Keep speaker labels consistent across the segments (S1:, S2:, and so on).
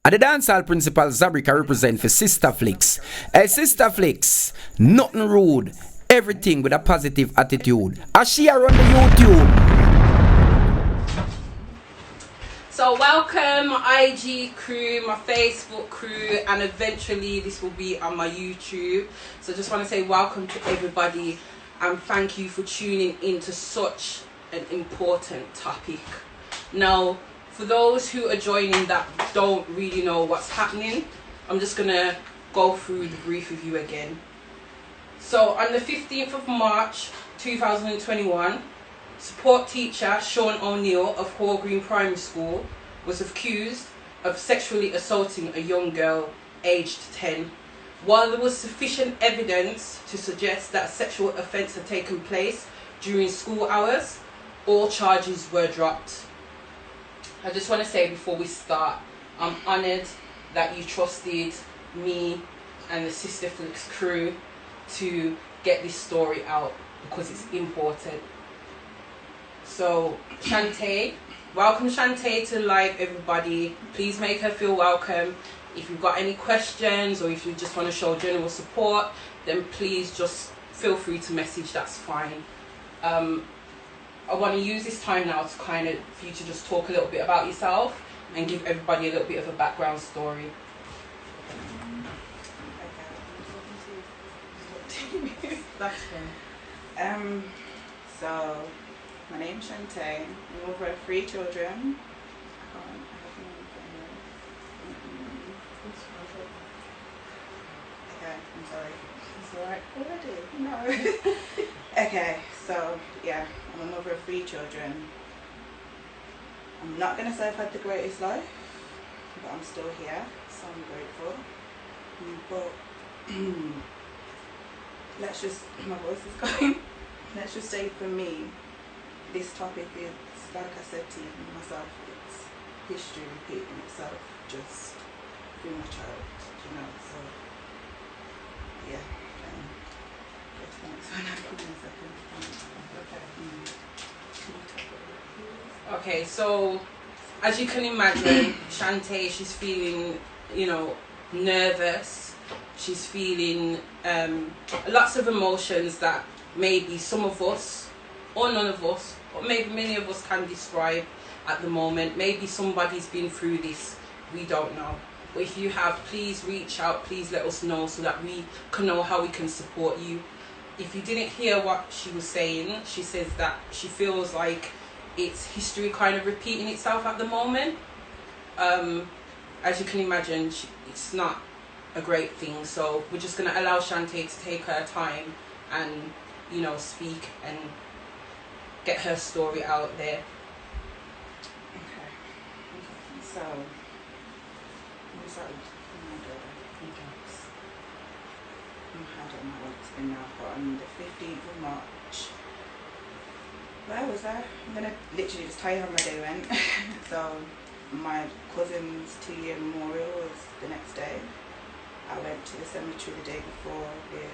S1: And the dancehall principal Zabrika represent for Sister Flicks. Hey, Sister Flicks, nothing rude, everything with a positive attitude. As she are on the YouTube.
S2: So welcome my IG crew, my Facebook crew, and eventually this will be on my YouTube. So just want to say welcome to everybody and thank you for tuning in to such an important topic. Now, for those who are joining that don't really know what's happening, I'm just going to go through the brief review again. So on the 15th of March 2021, support teacher Shaun of Hall Green Primary School was accused of sexually assaulting a young girl aged 10. While there was sufficient evidence to suggest that a sexual offence had taken place during school hours, all charges were dropped. I just want to say before we start, I'm honoured that you trusted me and the Sister Flicks crew to get this story out because it's important. So, Shantae, welcome Shantae to live, everybody. Please make her feel welcome. If you've got any questions or if you just want to show general support, then please just feel free to message, that's fine. I want to use this time now to for you to just talk a little bit about yourself and give everybody a little bit of a background story. That's fine.
S3: So my name's Shantae. I'm over at 3 children. Okay, I'm sorry. It's alright already? No. Okay, so yeah, I'm a mother of 3 children. I'm not going to say I've had the greatest life, but I'm still here, so I'm grateful. But let's just, my voice is going. Let's just say for me, this topic is, like I said to you myself, it's history repeating itself just through my child, you know, so yeah.
S2: Okay, so as you can imagine, Shantae, she's feeling, nervous. She's feeling lots of emotions that maybe some of us, or none of us, or maybe many of us can describe at the moment. Maybe somebody's been through this, we don't know. But if you have, please reach out, please let us know so that we can know how we can support you. If you didn't hear what she was saying, she says that she feels like it's history kind of repeating itself at the moment. As you can imagine, it's not a great thing. So we're just going to allow Shantae to take her time and, speak and get her story out there.
S3: Okay. So, I'm sorry. I don't know what it's been now, but on the 15th of March, where was I? I'm going to literally just tell you how my day went. So, my cousin's 2-year memorial was the next day. I went to the cemetery the day before with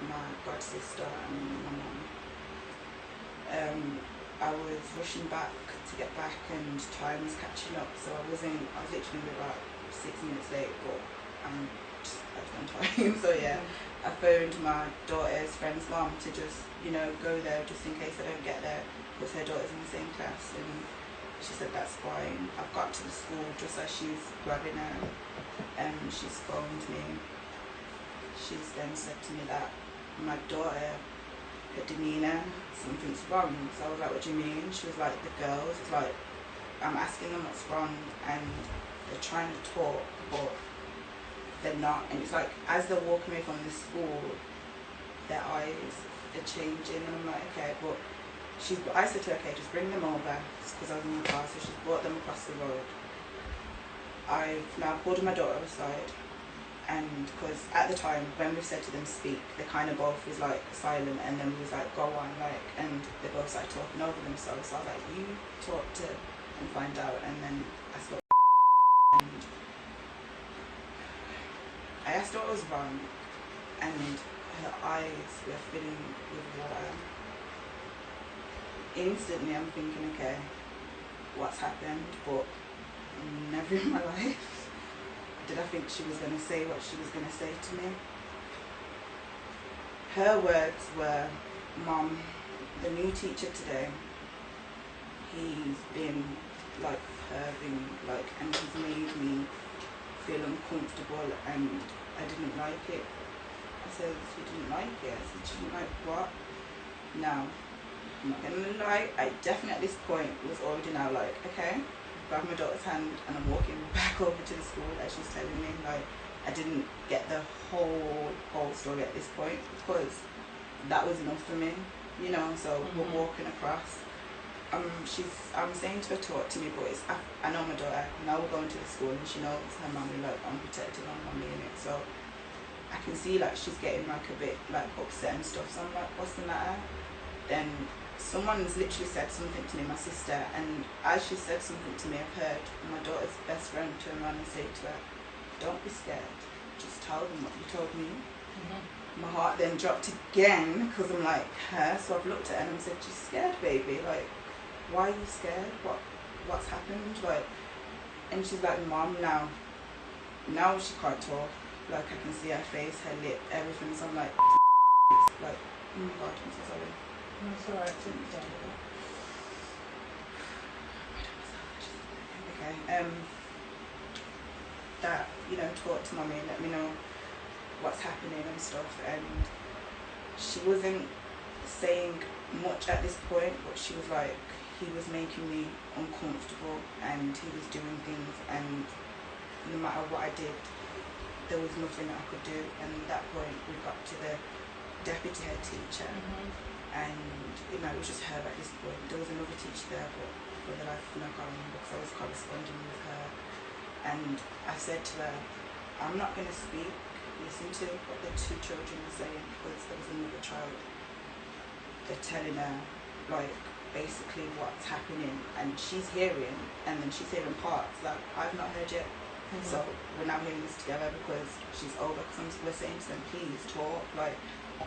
S3: my god sister and my mum. I was rushing back to get back and time was catching up, so I was literally about 6 minutes late, but I'm just on time. So yeah, I phoned my daughter's friend's mum to just, go there just in case I don't get there, because her daughter's in the same class, and she said that's fine. I've got to the school just as she's grabbing her, and she's phoned me. She's then said to me that my daughter, her demeanour, something's wrong. So I was like, what do you mean? She was like, the girls, it's like, I'm asking them what's wrong and they're trying to talk, but they're not. And it's like, as they're walking away from the school, their eyes are changing, and I'm like, okay, but I said to her, okay, just bring them over, because I was in the car, so she's brought them across the road. I've now pulled my daughter aside, and because at the time when we said to them speak, they kind of both was like silent, and then we was like, go on, and they both started talking over themselves. So I was like, you talk to and find out. And then I spoke and I asked her what was wrong, and her eyes were filling with water. Instantly I'm thinking, okay, what's happened? But never in my life did I think she was going to say what she was going to say to me? Her words were, Mom, the new teacher today, he's been like perving, like, and he's made me feel uncomfortable and I didn't like it. I said, you didn't like it? I said, you didn't like what? No, I'm not gonna lie, I definitely at this point was already now like, okay, grab my daughter's hand and I'm walking back over to the school as she's telling me. Like, I didn't get the whole story at this point because that was enough for me, you know. So we're walking across. I'm saying to her, talk to me, but I know my daughter. Now we're going to the school and she knows her mummy, like, I'm protecting her mummy in it. So I can see like she's getting like a bit like upset and stuff. So I'm like, what's the matter? Then someone's literally said something to me, my sister, and as she said something to me, I've heard my daughter's best friend turn around and say to her, don't be scared, just tell them what you told me. My heart then dropped again because I'm like, her. So I've looked at her and I said, you're scared, baby, like, why are you scared? What's happened? Like, and she's like, Mom, now she can't talk. Like, I can see her face, her lip, everything. So I'm like, like, oh my God, I'm so sorry.
S2: That's alright.
S3: Okay. That, you know, talk to Mummy and let me know what's happening and stuff. And she wasn't saying much at this point, but she was like, he was making me uncomfortable and he was doing things, and no matter what I did, there was nothing I could do. And at that point we got to the deputy head teacher, and you know, it was just her at this point. There was another teacher there, but for the life of me I can't remember because I was corresponding with her. And I said to her, I'm not going to speak, listen to what the two children are saying, because there was another child. They're telling her like basically what's happening, and she's hearing, and then she's hearing parts that I've not heard yet. So we're now hearing this together because she's over, because we're saying to them, please talk, like,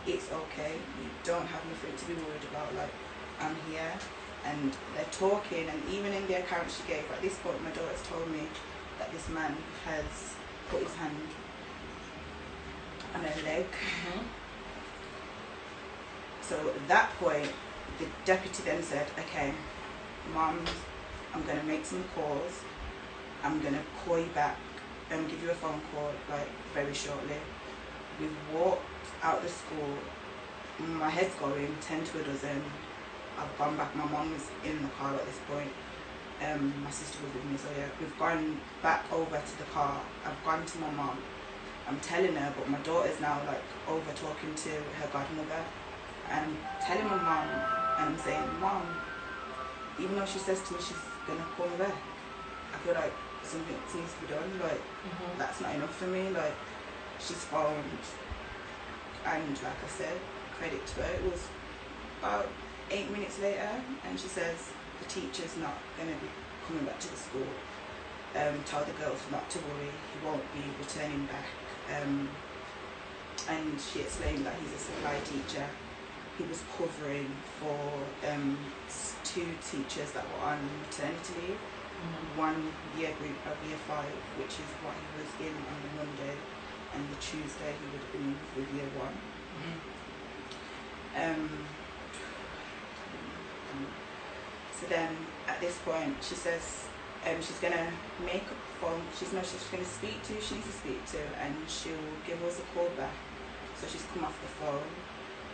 S3: it's okay, you don't have nothing to be worried about, like, I'm here. And they're talking, and even in the account she gave, at this point my daughter's told me that this man has put his hand on her leg. So at that point the deputy then said, okay, Mom, I'm going to make some calls, I'm going to call you back and give you a phone call like very shortly. We've walked out the school, my head's going 10 to a dozen. I've gone back, my mum was in the car at this point, my sister was with me, so yeah, we've gone back over to the car. I've gone to my mum, I'm telling her, but my daughter's now like over talking to her godmother, and I'm telling my mum, and I'm saying, Mom, even though she says to me she's gonna call me back, I feel like something needs to be done. Like, that's not enough for me. Like, she's phoned, and like I said, credit to her, it was about 8 minutes later, and she says the teacher's not gonna be coming back to the school. Tell the girls not to worry, he won't be returning back. And she explained that he's a supply teacher. He was covering for two teachers that were on maternity leave. One year group of year 5, which is what he was in on the Monday, and the Tuesday he would have been with year 1. So then at this point she says she's gonna make a phone. She's gonna speak to who she needs to speak to, and she'll give us a call back. So she's come off the phone.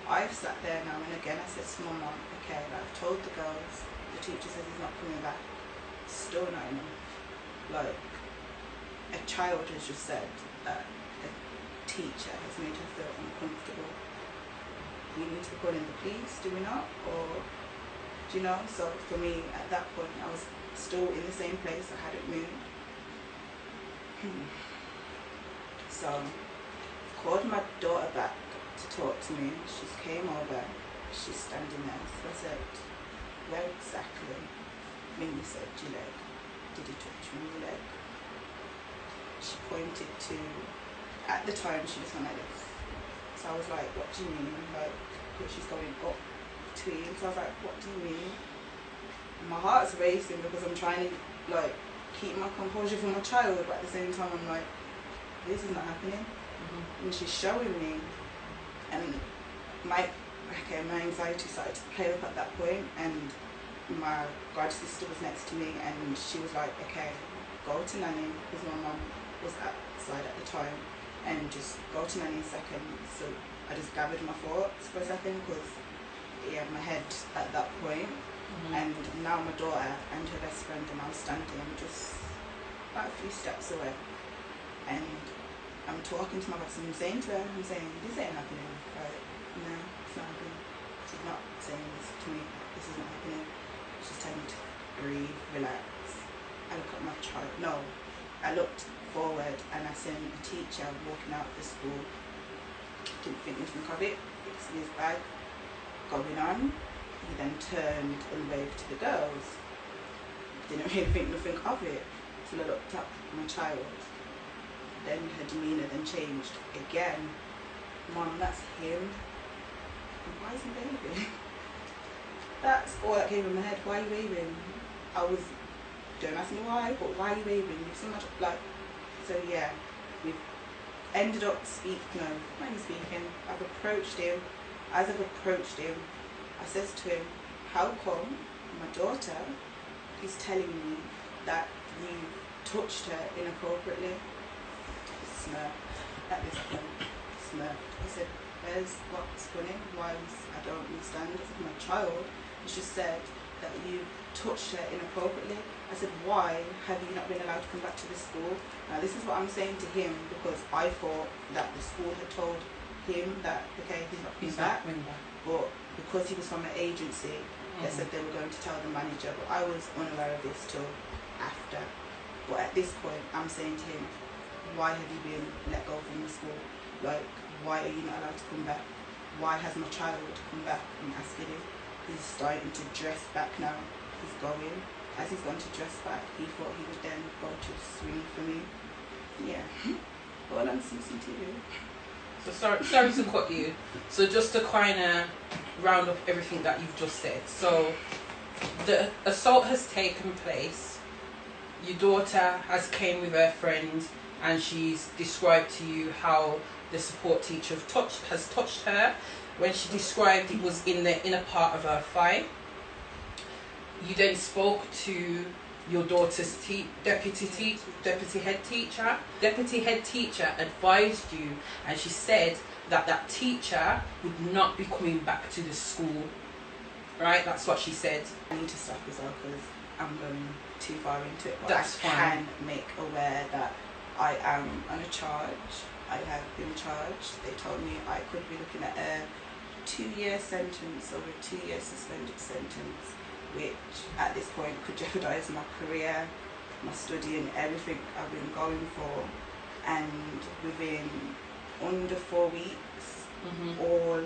S3: I've sat there now, and again I said to my mum, okay, I've told the girls, the teacher says he's not coming back. Still not enough. Like, a child has just said that a teacher has made her feel uncomfortable. We need to be calling the police, do we not? Or, do you know? So for me, at that point, I was still in the same place. I hadn't moved. So I called my daughter back to talk to me. She came over. She's standing there. So I said, where exactly? Minnie said, your leg. Did he touch me on your leg? She pointed to, at the time she just went like this. So I was like, what do you mean? Like, she's going up between. So I was like, what do you mean? And my heart's racing because I'm trying to like keep my composure for my child, but at the same time I'm like, this is not happening. And she's showing me, and my anxiety started to play up at that point, and my god sister was next to me, and she was like, okay, go to Nanny, because my mum was outside at the time, and just go to Nanny in a second. So I just gathered my thoughts for a second, because my head at that point, and now my daughter and her best friend are now standing just about a few steps away, and I'm talking to my boss and I'm saying, this ain't happening. Right? No, it's not happening. She's not saying this to me. This is not happening. She's telling me to breathe, relax. I look at my child. No, I looked forward and I seen a teacher walking out of the school. Didn't think anything of it. It's in his bag. Going on. He then turned and waved to the girls. Didn't really think nothing of it. So I looked up at my child. Then her demeanour then changed again. Mum, that's him. And why is he waving? That's all that came in my head. Why are you waving? Don't ask me why, but why are you waving? You've so much, so yeah, we've ended up not even speaking. I've approached him. As I've approached him, I says to him, how come my daughter is telling me that you touched her inappropriately? Smirked at this point. Smirked. I said, what's funny? I don't understand. I said, my child has just said that you touched her inappropriately. I said, why have you not been allowed to come back to the school? Now this is what I'm saying to him, because I thought that the school had told him that, okay, he's not coming back. But because he was from an agency, they said they were going to tell the manager, but I was unaware of this till after. But at this point, I'm saying to him, why have you been let go from the school? Why are you not allowed to come back? Why has my child come back? I'm asking him. He's starting to dress back now. He's going. As he's going to dress back, he thought he would then go to swing for me. Yeah. All on CCTV.
S2: So sorry to cut you. So just to kind of round up everything that you've just said. So the assault has taken place. Your daughter has came with her friend, and she's described to you how the support teacher has touched her. When she described it was in the inner part of her thigh. You then spoke to your daughter's deputy head teacher. Deputy head teacher advised you, and she said that teacher would not be coming back to the school. Right? That's what she said.
S3: I need to stop as well, because I'm going too far into it. But
S2: that's
S3: I
S2: fine.
S3: can make aware that I am on a charge. I have been charged. They told me I could be looking at a 2-year sentence or a 2-year suspended sentence, which at this point could jeopardise my career, my studying, everything I've been going for. And within under 4 weeks, all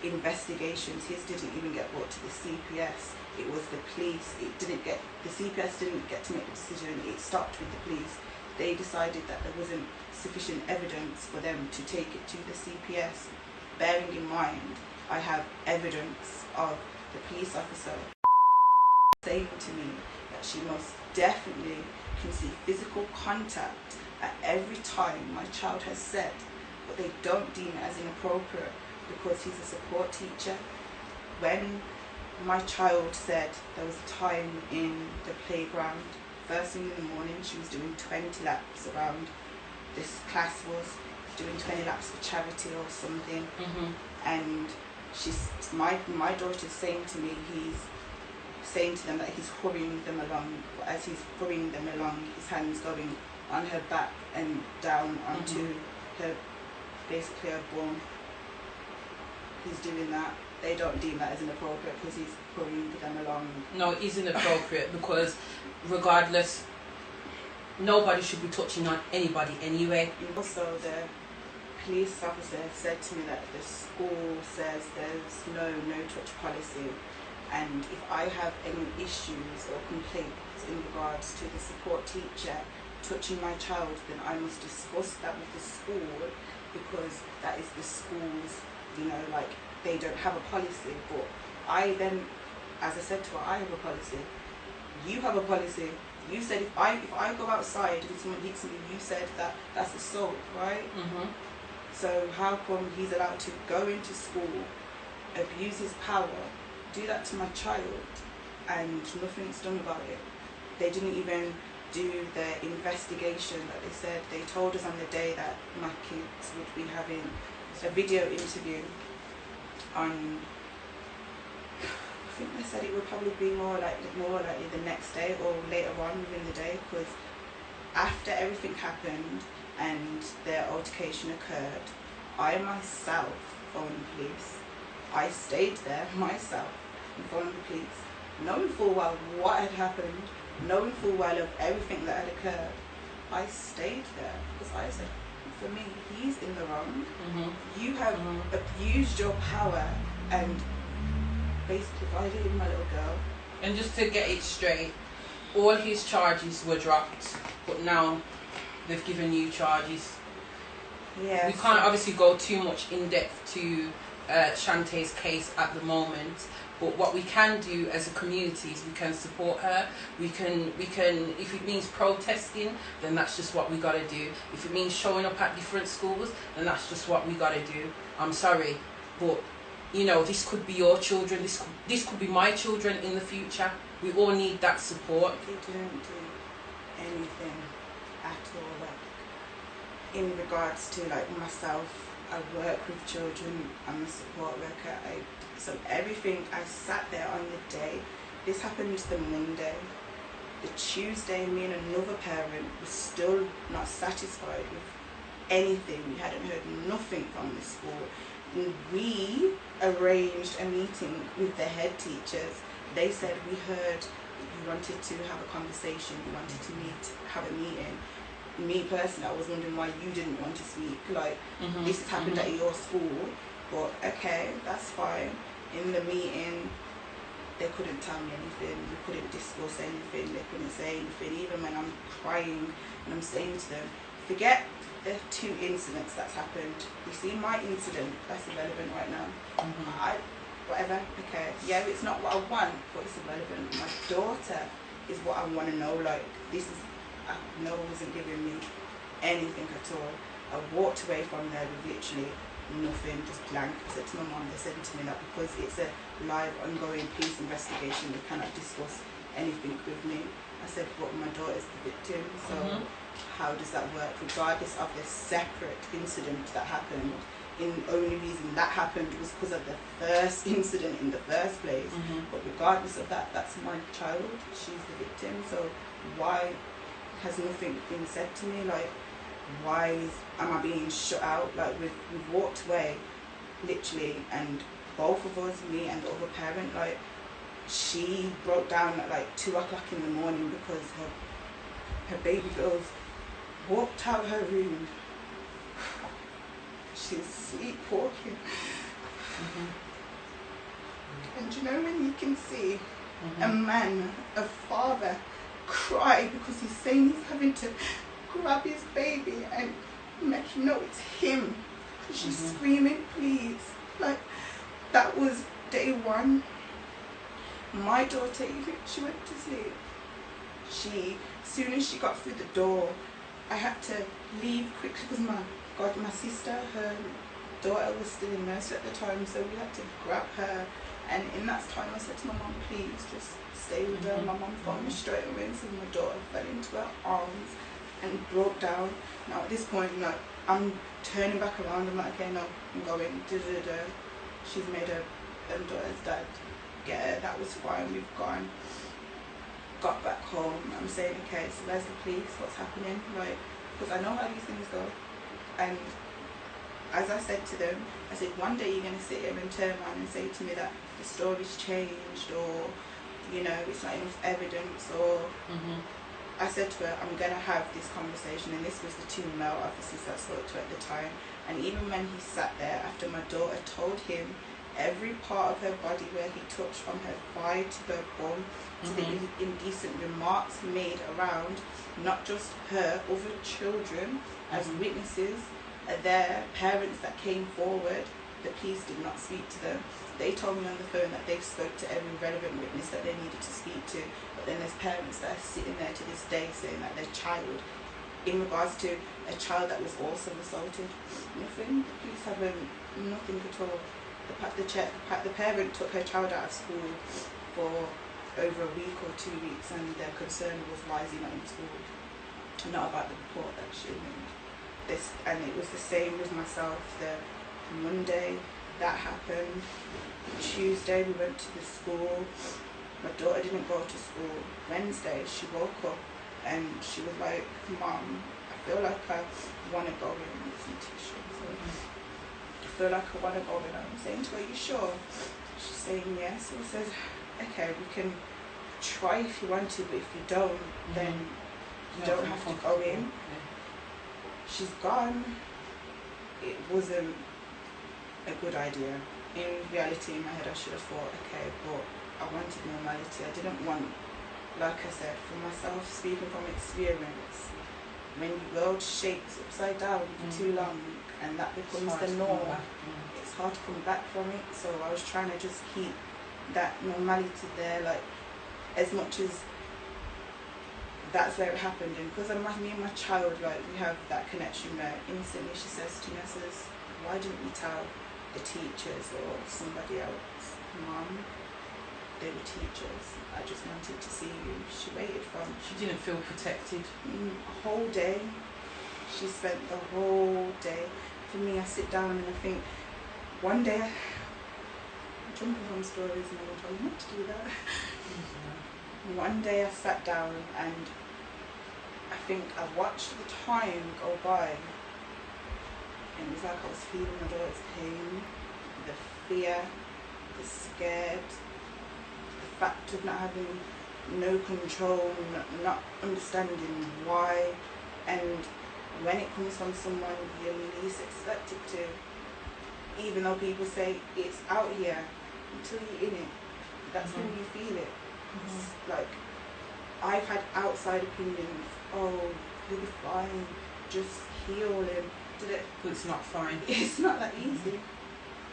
S3: investigations, his didn't even get brought to the CPS. It was the police. The CPS didn't get to make the decision. It stopped with the police. They decided that there wasn't sufficient evidence for them to take it to the CPS. Bearing in mind, I have evidence of the police officer saying to me that she most definitely can see physical contact at every time my child has said, but they don't deem it as inappropriate because he's a support teacher. When my child said there was a time in the playground, first thing in the morning, she was doing 20 laps around, this class was doing 20 laps for charity or something, and my daughter's saying to me, he's saying to them that he's hurrying them along, but as he's hurrying them along, his hand's going on her back and down onto her, basically her bum. He's doing that. They don't deem that as inappropriate because he's hurrying them along.
S2: No, it is inappropriate because regardless, nobody should be touching on anybody anyway.
S3: Also, the police officer said to me that the school says there's no touch policy, and if I have any issues or complaints in regards to the support teacher touching my child, then I must discuss that with the school, because that is the school's, they don't have a policy. But I then, as I said to her, I have a policy, you have a policy, You said if I go outside and someone hits me, you said that that's assault, right? So how come he's allowed to go into school, abuse his power, do that to my child, and nothing's done about it? They didn't even do the investigation that they said. They told us on the day that my kids would be having a video interview on, I think they said it would probably be more likely the next day or later on within the day, because after everything happened and their altercation occurred, I myself phoned the police. I stayed there myself and phoned the police, knowing full well what had happened, knowing full well of everything that had occurred. I stayed there because I said, for me, he's in the wrong. You have abused your power and basically violated my little girl.
S2: And just to get it straight, all his charges were dropped, but now they've given you charges.
S3: Yeah.
S2: We can't obviously go too much in depth to Shantae's case at the moment, but what we can do as a community is we can support her. We can if it means protesting, then that's just what we gotta do. If it means showing up at different schools, then that's just what we gotta do. I'm sorry, but you know, this could be your children, this could be my children in the future. We all need that support.
S3: They didn't do anything at all, like in regards to like myself. I work with children, I'm a support worker, so everything, I sat there on the day. This happened the Monday. The Tuesday, me and another parent was still not satisfied with anything. We hadn't heard nothing from the school. And we arranged a meeting with the head teachers. They said, we heard you wanted to have a conversation, you wanted to have a meeting. Me personally, I was wondering why you didn't want to speak. Like, this has happened at your school, but okay, that's fine. In the meeting, they couldn't tell me anything, we couldn't discuss anything, they couldn't say anything. Even when I'm crying and I'm saying to them, forget the 2 incidents that's happened. You see, my incident, that's irrelevant right now. Whatever, okay, yeah, it's not what I want, but it's irrelevant. My daughter is what I want to know. Like, this is, no one wasn't giving me anything at all. I walked away from there with literally nothing, just blank. I said to my mum, they said to me that because it's a live ongoing police investigation, they cannot discuss anything with me. I said, but my daughter's the victim, so how does that work? Regardless of the separate incident that happened, the only reason that happened was because of the first incident in the first place. But regardless of that, that's my child, she's the victim. So why has nothing been said to me? Like, why am I being shut out? Like, we've walked away, literally, and both of us, me and the other parent, like, she broke down at like 2 o'clock in the morning because her baby girls walked out her room. She's sleepwalking. And you know when you can see a man, a father, cry because he's saying he's having to grab his baby and make him know it's him. She's screaming, please. Like, that was day 1. My daughter, even she went to sleep. As soon as she got through the door, I had to leave quickly because my sister, her daughter was still in nursery at the time, so we had to grab her. And in that time, I said to my mum, please just stay with her. My mum phoned me straight away and said my daughter fell into her arms and broke down. Now at this point, like, I'm turning back around. I'm like, okay, no, I'm going. She's made her daughter's dad get her. That was fine. We've gone. Got back home. I'm saying, okay, so where's the police? What's happening? Like, because I know how these things go. And as I said to them, I said, one day you're going to sit here and turn around and say to me that the story's changed, or, you know, it's not enough evidence, or I said to her, I'm going to have this conversation. And this was the 2 male officers that spoke to her at the time. And even when he sat there, after my daughter told him every part of her body where he touched, from her thigh to her bum, to the indecent remarks he made around not just her, other children as witnesses, their parents that came forward, the police did not speak to them. They told me on the phone that they've spoke to every relevant witness that they needed to speak to, but then there's parents that are sitting there to this day saying that their child, in regards to a child that was also assaulted, nothing. The police haven't, nothing at all. The parent took her child out of school for over a week or 2 weeks, and their concern was why is he not in school, not about the report that she made. And it was the same with myself. The Monday that happened, Tuesday we went to the school. My daughter didn't go to school. Wednesday she woke up and she was like, Mom, I feel like I want to go in with some tissue. I feel like I want to go in. I'm saying to her, are you sure? She's saying yes. So I said, okay, we can try if you want to, but if you don't, then you don't have to go in. She's gone. It wasn't a good idea. In reality, in my head, I should have thought, okay, but I wanted normality. I didn't want, like I said, for myself, speaking from experience, when your world shakes upside down for too long and that becomes the norm, it's hard to come back from it. So I was trying to just keep that normality there, like, as much as that's where it happened. And because me and my child, like, we have that connection where instantly she says to me, says, why didn't you tell the teachers or somebody else? Mum, they were teachers. I just wanted to see you. She waited from...
S2: She didn't feel protected?
S3: A whole day. She spent the whole day. For me, I sit down and I think, one day, I'm jumping from stories and I'm told not to do that. One day I sat down and I think I watched the time go by, and it was like I was feeling my daughter's pain, the fear, the scared, the fact of not having no control, not understanding why, and when it comes from someone you least expect it to, even though people say it's out here, until you're in it, that's when you feel it. It's like, I've had outside opinions, oh, you'll be fine, just heal and did it.
S2: But it's not fine.
S3: It's not that easy.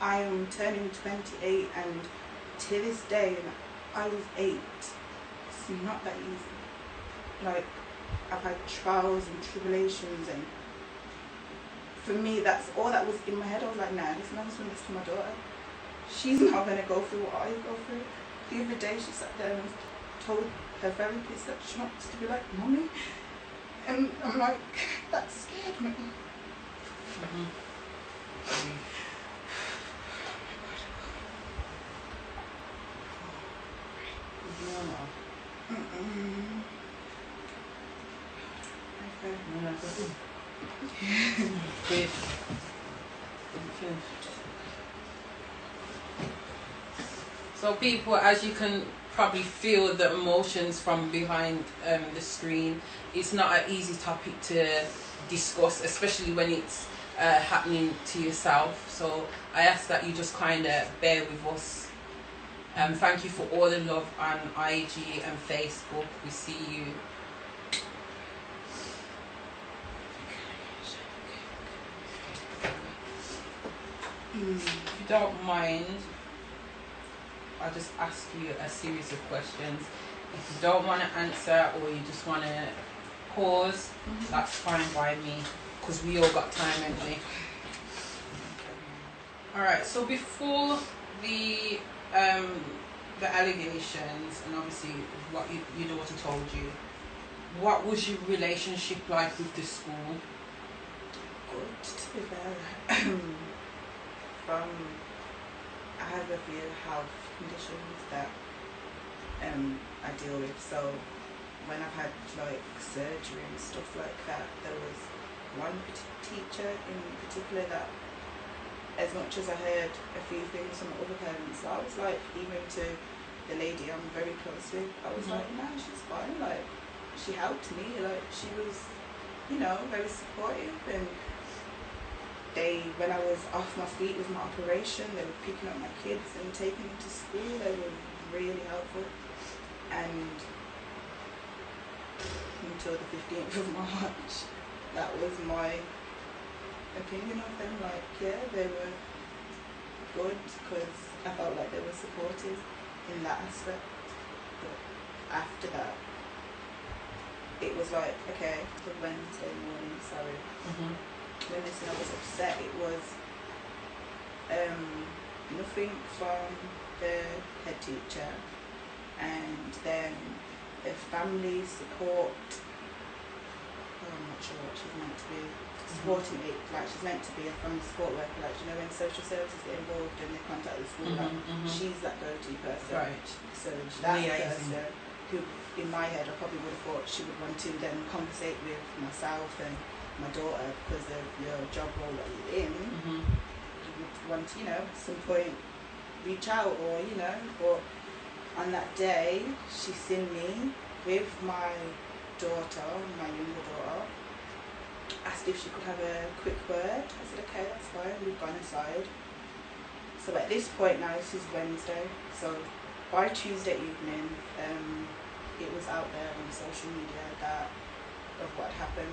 S3: I am turning 28 and to this day, and I was 8, it's not that easy. Like, I've had trials and tribulations, and for me, that's all that was in my head. I was like, nah, this man's doing this to my daughter. She's not going to go through what I go through. The other day she sat there and told her therapist that she wants to be like Mommy, and I'm like, that scared me.
S2: So people, as you can probably feel the emotions from behind the screen, it's not an easy topic to discuss, especially when it's happening to yourself. So I ask that you just kind of bear with us. Thank you for all the love on IG and Facebook. We see you. If you don't mind, I'll just ask you a series of questions. If you don't want to answer or you just want to pause, that's fine by me, because we all got time, haven't we? Alright, so before the allegations and obviously what your daughter told you, what was your relationship like with the school?
S3: Good, to be fair. I have a few health conditions that I deal with, so when I've had like surgery and stuff like that, there was one teacher in particular that, as much as I heard a few things from other parents, I was like, even to the lady I'm very close with, I was like, nah, she's fine, like, she helped me, like, she was, you know, very supportive. And when I was off my feet with my operation, they were picking up my kids and taking them to school. They were really helpful. And until the 15th of March, that was my opinion of them. Like, yeah, they were good because I felt like they were supportive in that aspect. But after that, it was like, okay, the Wednesday morning, sorry. When they said I was upset, it was nothing from the head teacher, and then the family support. I'm not sure what she's meant to be supporting it. Like she's meant to be a family support worker. Like you know when social services get involved and they contact the school, like she's that go-to person.
S2: Right.
S3: So that's the person who, in my head, I probably would have thought she would want to then conversate with myself and my daughter because of your job role that you're in. You would want to, at some point reach out or, but on that day, she seen me with my daughter, my younger daughter, asked if she could have a quick word. I said, okay, that's fine, we've gone aside. So at this point now, this is Wednesday, so by Tuesday evening, it was out there on social media of what happened.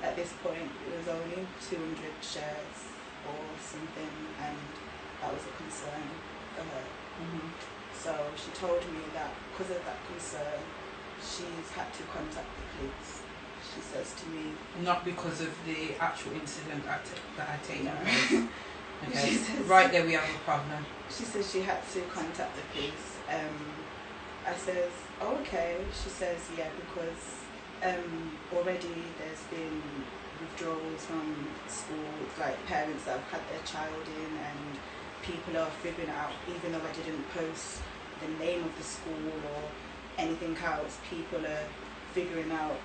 S3: At this point, it was only 200 shares or something, and that was a concern for her. So she told me that because of that concern, she's had to contact the police. She says to me,
S2: not because of the actual incident that had taken
S3: no.
S2: place. Okay,
S3: Says,
S2: right there we have a problem.
S3: She says she had to contact the police. I says, oh, okay. She says, yeah, because already there's been withdrawals from schools, like parents that have had their child in, and people are figuring out, even though I didn't post the name of the school or anything else, people are figuring out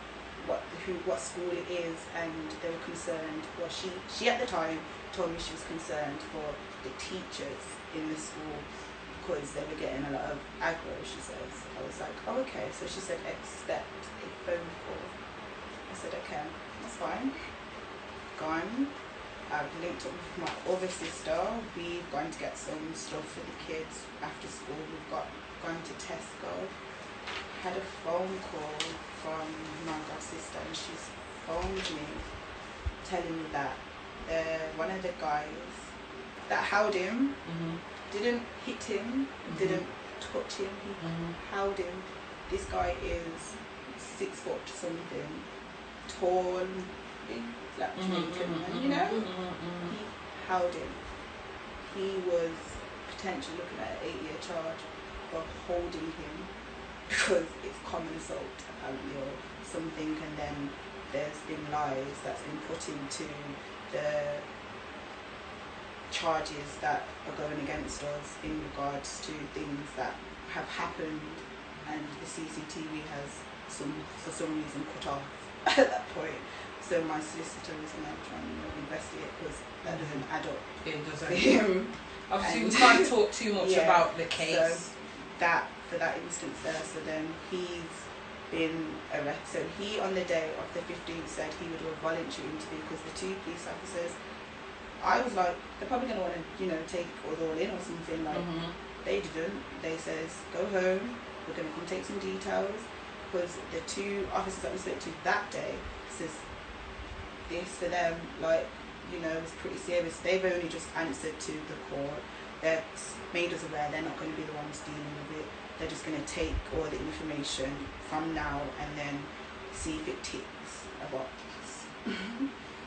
S3: what school it is, and they were concerned. Well, she at the time told me she was concerned for the teachers in the school because they were getting a lot of aggro, she says. I was like, oh, okay. So she said, expect a phone call. I said, okay, that's fine. Gone. I've linked up with my other sister. We've gone to get some stuff for the kids after school. We've gone to Tesco. Had a phone call from my god sister, and she's phoned me telling me that one of the guys that held him didn't hit him, didn't touch him, he held him. This guy is 6 foot something, tall, big, black Jamaican, and he held him. He was potentially looking at an 8-year charge for holding him because it's common assault apparently or something, and then there's been lies that's been put into the charges that are going against us in regards to things that have happened, and the CCTV has for some reason cut off at that point. So my solicitor is now trying to investigate because that doesn't add up.
S2: It doesn't.
S3: For him.
S2: Obviously, we can't talk too much about the case.
S3: So for that instance there, so then he's been arrested. So he, on the day of the 15th, said he would do a voluntary interview because the 2 police officers, I was like, they're probably going to want to, take us all in or something. Like, they didn't. They says, go home, we're going to come take some details. Because the 2 officers that we spoke to that day says, this for them, like, it's pretty serious. They've only just answered to the court. They've made us aware they're not going to be the ones dealing with it. They're just going to take all the information from now and then see if it ticks a box.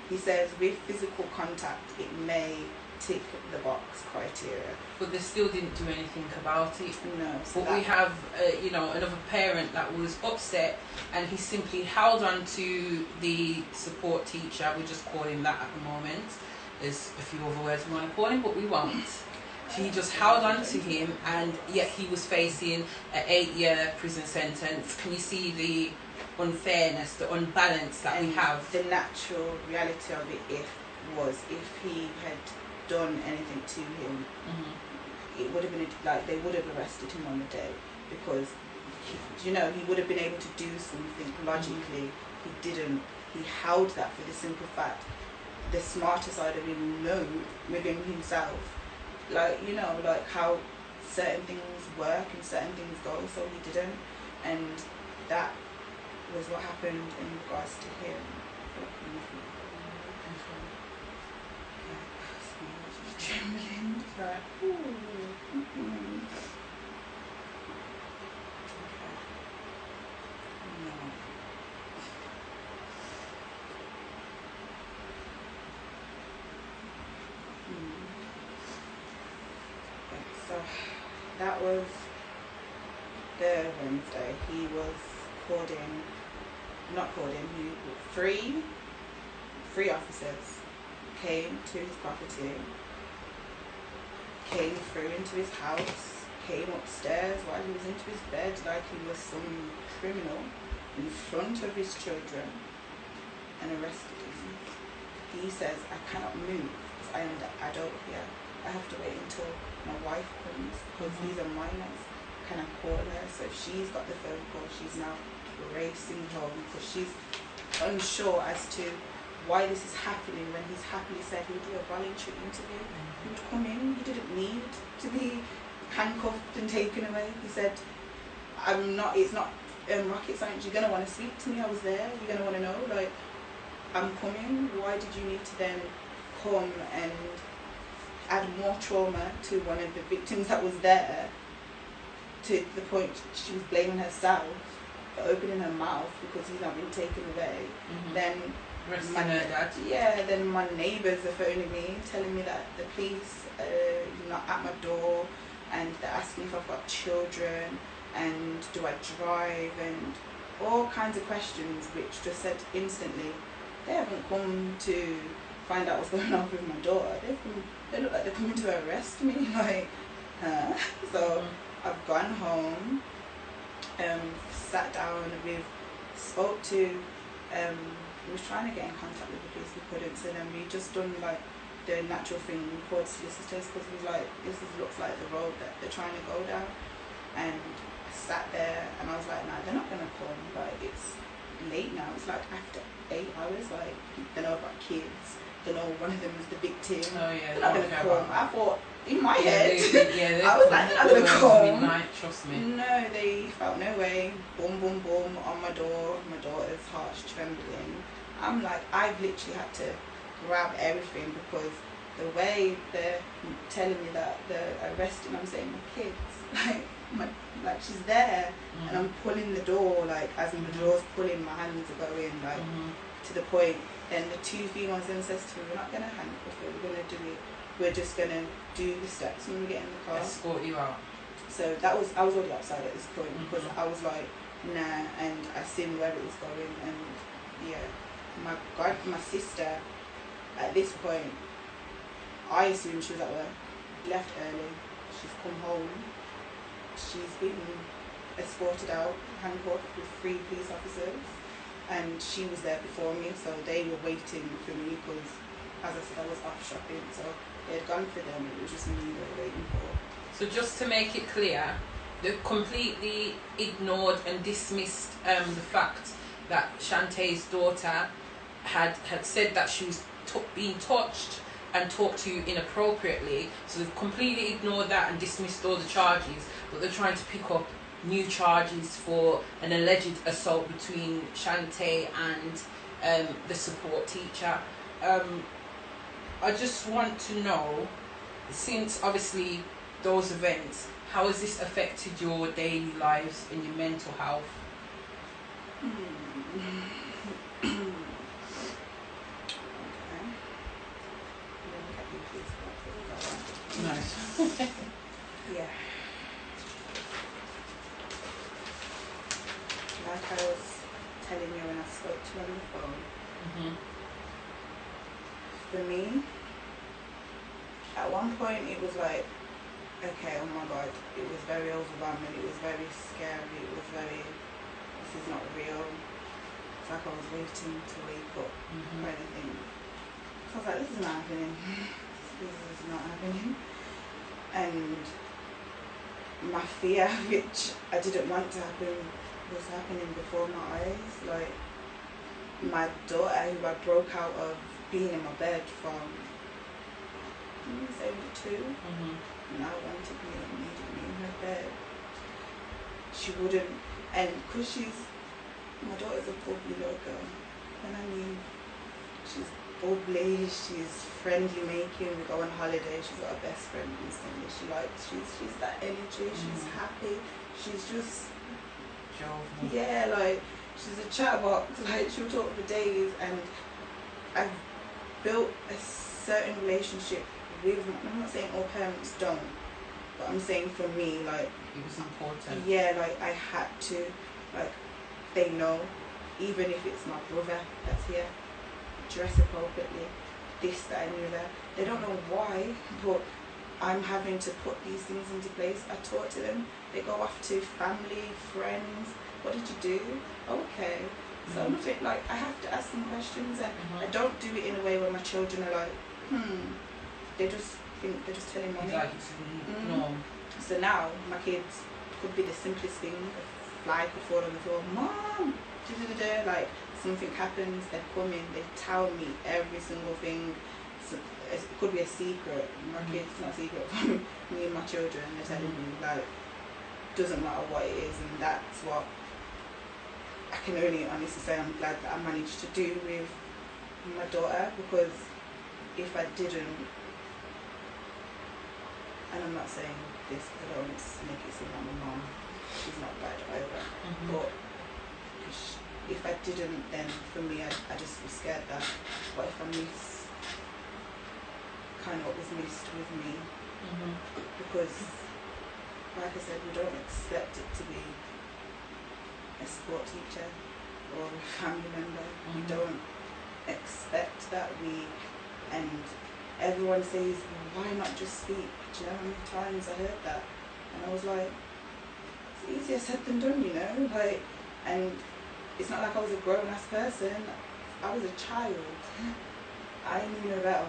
S3: He says with physical contact it may tick the box criteria.
S2: But they still didn't do anything about it.
S3: No. So
S2: but we have, another parent that was upset, and he simply held on to the support teacher. We just call him that at the moment. There's a few other words we want to call him, but we won't. He just held on to him, and yet he was facing an 8-year prison sentence. Can you see the unfairness, the unbalance that we have?
S3: The natural reality of it if he had done anything to him, it would have been they would have arrested him on the day because he would have been able to do something logically. He didn't. He held that for the simple fact, the smarter side of him knows within himself, how certain things work and certain things go. So he didn't, and that was what happened in regards to him. Trembling. Right. that was the Wednesday. He was called in, not called in, three officers came to his property, came through into his house, came upstairs while he was into his bed like he was some criminal in front of his children and arrested him. He says, I cannot move because I am the adult here. I have to wait until my wife comes because these are minors. Can I call her? So she's got the phone call. She's now racing home because she's unsure as to why this is happening when he's happily said he would do a voluntary interview. He would come in. He didn't need to be handcuffed and taken away. He said, it's not rocket science. You're going to want to speak to me. I was there. You're going to want to know, like, I'm coming. Why did you need to then come and add more trauma to one of the victims that was there, to the point she was blaming herself for opening her mouth because he's not been taken away? Then then my neighbours are phoning me, telling me that the police are not at my door and they're asking if I've got children and do I drive and all kinds of questions, which just said instantly, they haven't come to find out what's going on with my daughter. They look like they're coming to arrest me. Like, huh? So I've gone home, sat down, we've spoke to, we was trying to get in contact with the police, we couldn't, so then we just done like the natural thing, we called solicitors because we was like, looks like the road that they're trying to go down. And I sat there and I was like, nah, they're not going to come, like it's late now, it's like after 8 hours, like they know I've got kids, they know one of them is the victim, they're not going to come. I thought, in my head, I was like, they're not going to come.
S2: Midnight, trust me.
S3: No, they felt no way. Boom, boom, boom on my door. My daughter's heart's trembling. I'm like, I've literally had to grab everything because the way they're telling me that they're arresting, I'm saying my kids, like she's there, and I'm pulling the door, like as the door's pulling, my hands are going, like to the point. Then the two females then says to me, we're not gonna handcuff her, we're gonna do it. We're just gonna do the steps when we get in the car.
S2: Escort you out.
S3: So I was already outside at this point because I was like, nah, and I seen where it was going, and yeah, my sister, at this point, I assumed she was at work, left early, she's come home, she's been escorted out, handcuffed with 3 police officers, and she was there before me, so they were waiting for me because, as I said, I was off shopping, so they had gone for them, it was just me they were waiting for.
S2: So just to make it clear, they completely ignored and dismissed the fact that Shantae's daughter had said that she was being touched and talked to inappropriately. So they've completely ignored that and dismissed all the charges, but they're trying to pick up new charges for an alleged assault between Shantae and the support teacher. I just want to know, since obviously those events, how has this affected your daily lives and your mental health? Nice.
S3: Yeah. Like I was telling you when I spoke to you on the phone, for me, at one point it was like, okay, oh my God, it was very overwhelming, it was very scary, it was very, this is not real. It's like I was waiting to wake up kind of thing. So I was like, this is not happening. This is not happening. And my fear, which I didn't want to happen, was happening before my eyes. Like, my daughter, who I broke out of being in my bed from, I was only 2, now wanted me and needed me in her bed. She wouldn't, and because my daughter's a bubbly little girl, and I mean, she's bubbly, she's friendly making, we go on holiday, she's got a best friend instantly, she's that energy, she's happy, she's just, yeah, like, she's a chatterbox, like, she'll talk for days, and I've built a certain relationship with, I'm not saying all parents don't, But I'm saying for me, like,
S2: it was important.
S3: yeah, like I had to, like, they know, even if it's my brother that's here, dress appropriately, this, that, and the other. They don't know why, but I'm having to put these things into place. I talk to them. They go off to family, friends. What did you do? Okay. So nothing, like, I have to ask them questions, and I don't do it in a way where my children are like, They just think they're just telling mommy.
S2: Like it's norm.
S3: So now my kids could be the simplest thing. A fly could fall on the floor. Mom, like something happens, they come in, they tell me every single thing. So it could be a secret. My kids, it's not a secret from me and my children. They're telling me, like, doesn't matter what it is, and that's what I can only honestly say I'm glad that I managed to do with my daughter, because if I didn't, and I'm not saying this because I don't want to make it seem like my mom, she's not bad either, but if I didn't, then for me, I just was scared that what if I miss kind of what was missed with me, because like I said, we don't expect it to be a sport teacher or a family member. We don't expect that. And everyone says, why not just speak? Do you know how many times I heard that? And I was like, it's easier said than done, you know? Like, and it's not like I was a grown-ass person. I was a child. I knew no better.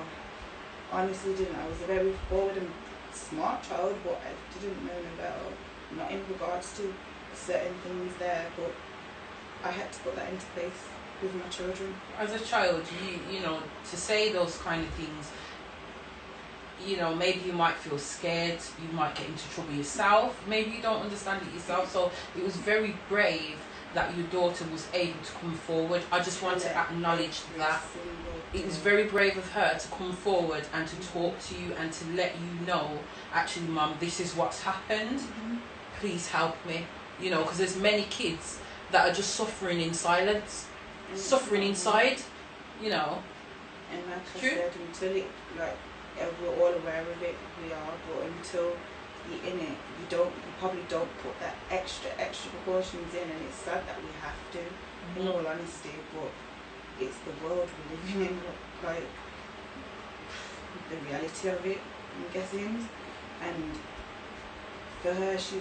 S3: Honestly didn't. I was a very forward and smart child, but I didn't know no better. Not in regards to certain things there, but I had to put that into place with my children.
S2: As a child, you know, to say those kind of things, you know, maybe you might feel scared, you might get into trouble yourself, maybe you don't understand it yourself. So it was very brave that your daughter was able to come forward. I just want to acknowledge that. It was very brave of her to come forward and to talk to you and to let you know, actually, Mum, this is what's happened. Please help me. You know, because there's many kids that are just suffering in silence, suffering inside, you know.
S3: And like I said, until it, like, we're all aware of it, we are, but until you're in it, you probably don't put that extra precautions in, and it's sad that we have to, in all honesty, but it's the world we're living in, like, the reality of it, I'm guessing. And for her, she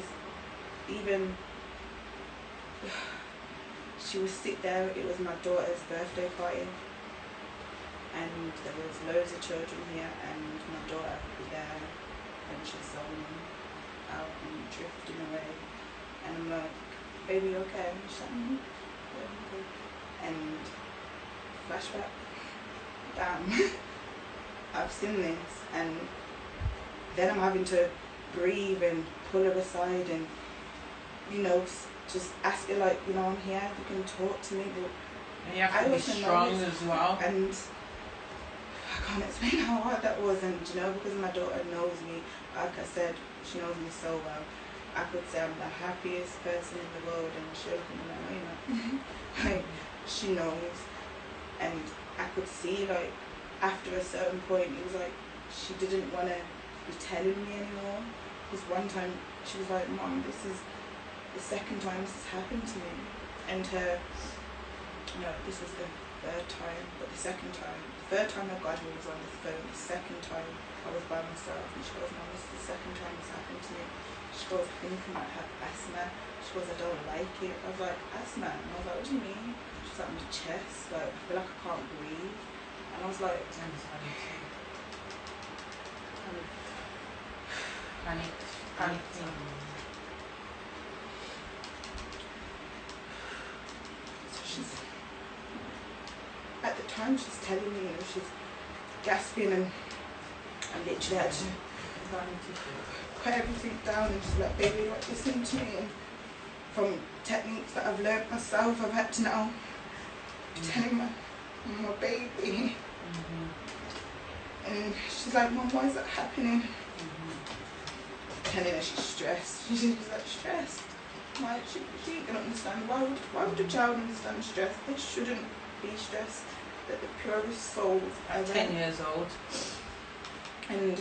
S3: would sit there. It was my daughter's birthday party, and there was loads of children here, and my daughter would be there, and she's zoning out and drifting away, and I'm like, baby, you okay? And she's like, yeah, I'm good. And flashback, damn, I've seen this, and then I'm having to breathe and pull her aside and, you know, just ask her, like, you know, I'm here, you can talk to me, but
S2: and you have to be strong as well.
S3: And I can't explain how hard that was, and, you know, because my daughter knows me, like I said, she knows me so well. I could say I'm the happiest person in the world, and she'll look at me like, no, you're not. Like, she knows. And I could see, like, after a certain point, it was like she didn't want to be telling me anymore. Because one time she was like, Mom, this is the second time this has happened to me. And this was the third time, but the third time I got her was on the phone. The second time I was by myself, and she goes, Mom, this is the second time this happened to me. She goes, I think I might have asthma. She goes, I don't like it. I was like, asthma? And I was like, what do you mean? She's like, my chest, like, I feel like I can't breathe. And I was like,
S2: Panic.
S3: So she's, at the time she's telling me, you know, she's gasping, and I literally had to put everything down, and she's like, baby, like, listen to me. And from techniques that I've learned myself, I've had to now telling my baby. And she's like, Mom, why is that happening? Telling her she's stressed. She's like, stressed? Like, she ain't gonna understand. Why would a child understand stress? They shouldn't be stressed. They're the purest souls ever.
S2: 10 years old.
S3: And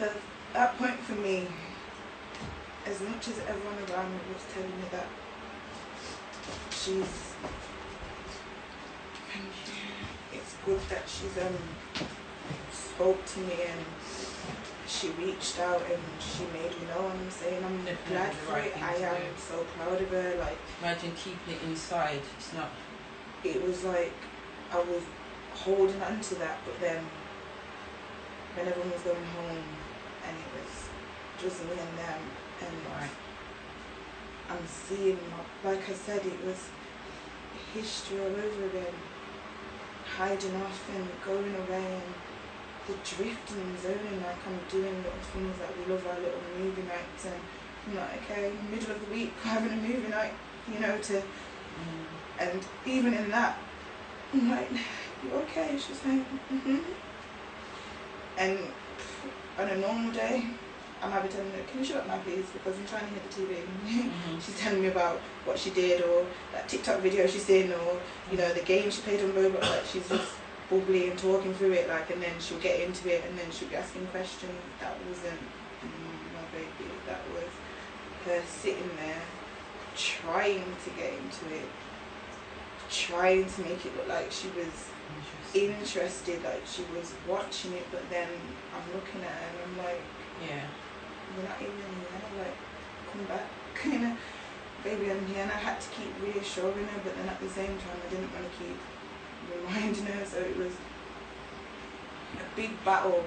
S3: But that point for me, as much as everyone around me was telling me that she's, it's good that she's spoke to me and she reached out and she made me know. I'm saying I'm
S2: Definitely
S3: glad
S2: the
S3: for
S2: right
S3: it.
S2: thing
S3: I
S2: to
S3: am
S2: do.
S3: so proud of her. Like,
S2: Imagine keeping it inside. It's not.
S3: it was like I was holding on to that, but then when everyone was going home and it was just me and them, and
S2: Right.
S3: I'm seeing, like I said, it was history all over again, hiding off and going away and the drifting and zoning, like I'm doing little things like we love our little movie nights, and I'm like, okay, middle of the week we're having a movie night, you know, and even in that, I'm like, you okay? She's like, And on a normal day, I'm having to tell her, can you shut up now please, because I'm trying to hear the TV. She's telling me about what she did, or that TikTok video she's in, or you know, the game she played on Roblox. Like, she's just bubbly and talking through it, like, and then she'll get into it and then she'll be asking questions. That wasn't my baby. That was her sitting there trying to get into it, trying to make it look like she was interested, like she was watching it, but then I'm looking at her and I'm like,
S2: Yeah.
S3: you're not even here, like, come back, you know, baby, I'm here. And I had to keep reassuring her, but then at the same time I didn't want to keep reminding her, so it was a big battle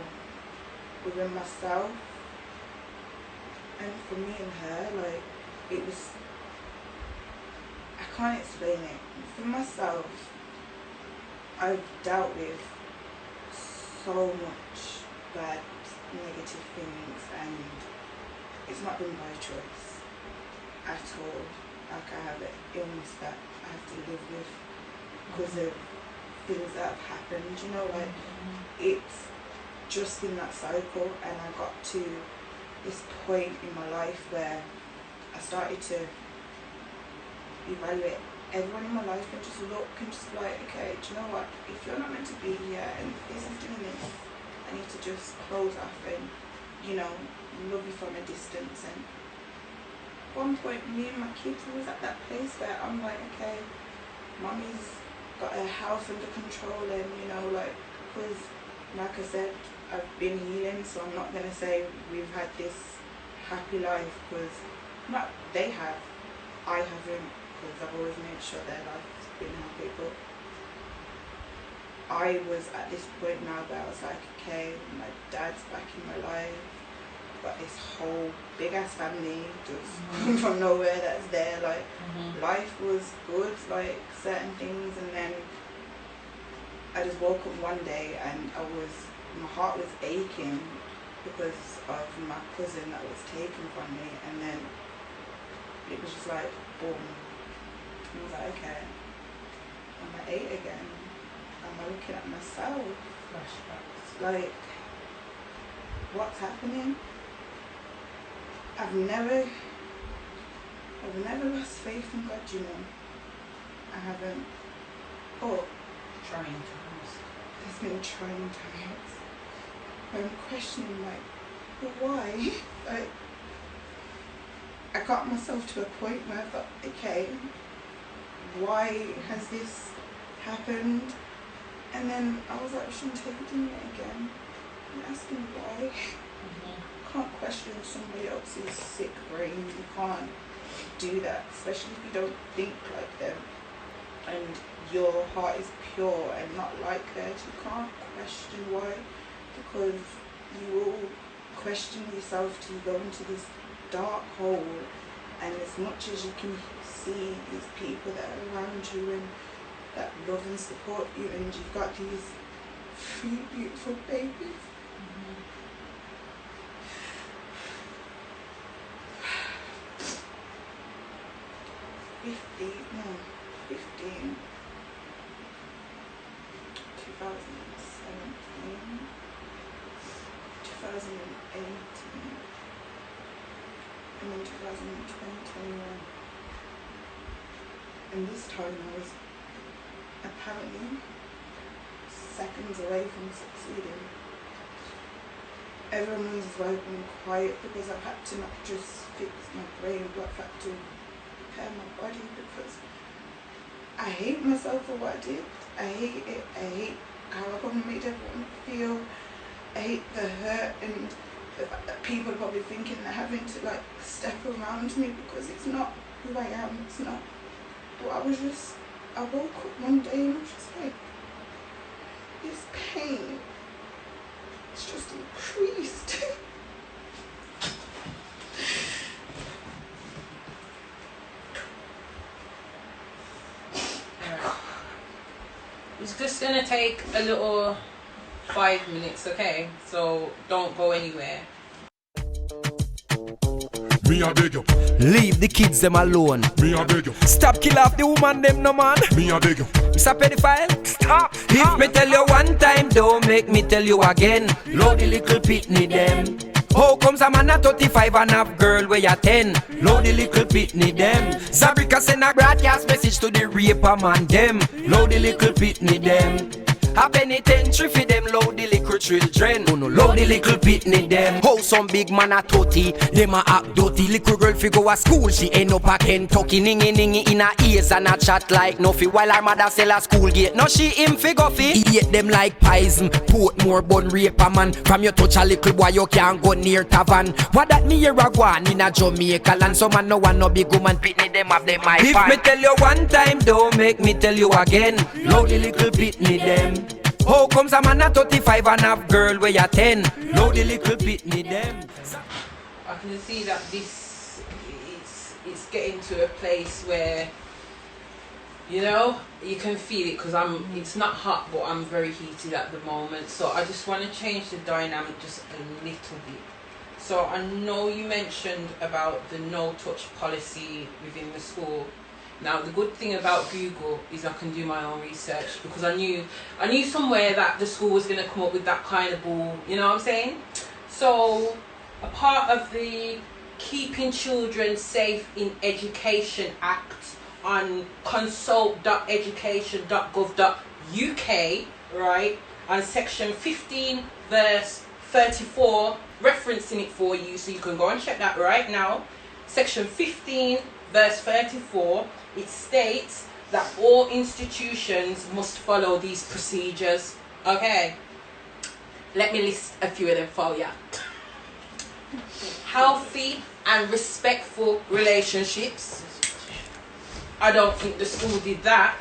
S3: within myself, and for me and her, like, it was, I can't explain it. For myself, I've dealt with so much bad, negative things, and it's not been by choice at all. Like, I have an illness that I have to live with because of things that have happened, you know, like, it's just been that cycle, and I got to this point in my life where I started to evaluate everyone in my life and just look and just be like, okay, do you know what, if you're not meant to be here and this is doing this, I need to just close off and, you know, love you from a distance. And at one point, me and my kids was at that place where I'm like, okay, mommy's got her house under control, and, you know, like, because like I said, I've been healing, so I'm not going to say we've had this happy life, because not they have, I haven't, because I've always made sure their life's been happy. But I was at this point now where I was like, okay, my dad's back in my life, I've got this whole big ass family just from nowhere that's there, like, life was good, like, certain things. And then I just woke up one day and my heart was aching because of my cousin that was taken from me, and then it was just like, boom. And I was like, okay, am I 8 again? Am I looking at myself?
S2: Flashbacks.
S3: Like, what's happening? I've never lost faith in God, you know. I haven't. But
S2: Trying times.
S3: there's been trying times. I'm questioning, like, but why? Like, I got myself to a point where I thought, okay, why has this happened? And then I was like, Shantae, you're doing it again. I'm asking why. You can't question somebody else's sick brain. You can't do that, especially if you don't think like them and your heart is pure and not like theirs. You can't question why, because you will question yourself till you go into this dark hole. And as much as you can see these people that are around you and that love and support you, and you've got these 3 beautiful babies, 15, 2017, 2018, and then 2020, and this time I was apparently seconds away from succeeding. everyone was vibing quiet because I've had to not just fix my brain but I've had to prepare my body because I hate myself for what I did. I hate it. I hate how I probably made everyone feel. I hate the hurt and the fact that people are probably thinking they're having to like step around me because it's not who I am. It's not. But I woke up one day and I was just like, this pain, it's just increased.
S2: It's just gonna take a little 5 minutes, okay? So don't go anywhere.
S4: Me a beg you,
S1: Leave the kids them alone.
S4: me a beg you,
S1: Stop kill off the woman them no man.
S4: me a beg you.
S1: It's a pedophile. Stop. If me tell you one time, don't make me tell you again. Load the little pitney them. How comes a man at 35 and have girl where you 10? Load the little pitney them. Zabrika send a broadcast message to the raper man them. Load the little pitney them. A penitentiary for them load the little children. Oh no, load the little pitney them. How some big man a 30, them a act dirty. Little girl fi go a school, she end up a Kentucky. Ningy ningy in her ears and a chat like nothing. While her mother sell a school gate, no she him fi go fi. He eat them like poison, Portmore bun raper man. From you touch a little boy you can't go near tavern. What that me hear a go on in a Jamaica land? Some man no want no big woman pitney them have them my fan. If me tell you one time, don't make me tell you again. Load the little pitney them. How comes a man at 35 and have girl where you 10? Load the little pitney them.
S2: I can see that this it's getting to a place where, you know, you can feel it because it's not hot but I'm very heated at the moment. So I just want to change the dynamic just a little bit. So I know you mentioned about the no touch policy within the school. Now the good thing about Google is I can do my own research because I knew somewhere that the school was going to come up with that kind of ball, you know what I'm saying? So a part of the Keeping Children Safe in Education Act on consult.education.gov.uk, right, on section 15 verse 34, referencing it for you so you can go and check that right now. Section 15 verse 34, it states that all institutions must follow these procedures. Okay, let me list a few of them for you. Healthy and respectful relationships. I don't think the school did that.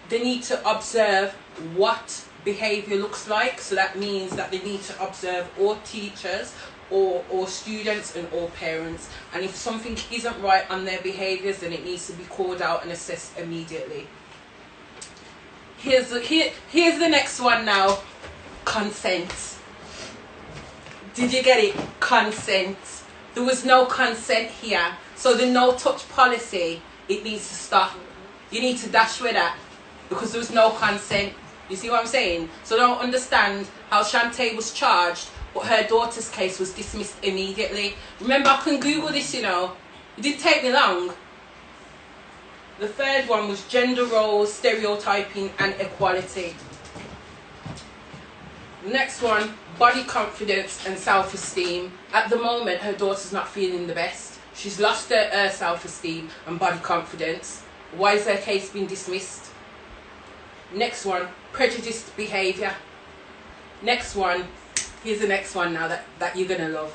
S2: They need to observe what behavior looks like, so that means that they need to observe all teachers or students and all parents, and if something isn't right on their behaviors then it needs to be called out and assessed immediately. Here's the next one now. Consent. Did you get it? Consent. There was no consent here, so the no touch policy, it needs to stop. You need to dash with that because there was no consent. You see what I'm saying? So I don't understand how Shantae was charged but her daughter's case was dismissed immediately. Remember, I can Google this, you know. It didn't take me long. The third one was gender roles, stereotyping and equality. The next one, body confidence and self-esteem. At the moment, her daughter's not feeling the best. She's lost her self-esteem and body confidence. Why has her case been dismissed? Next one, prejudiced behaviour. Next one, here's the next one now that you're going to love.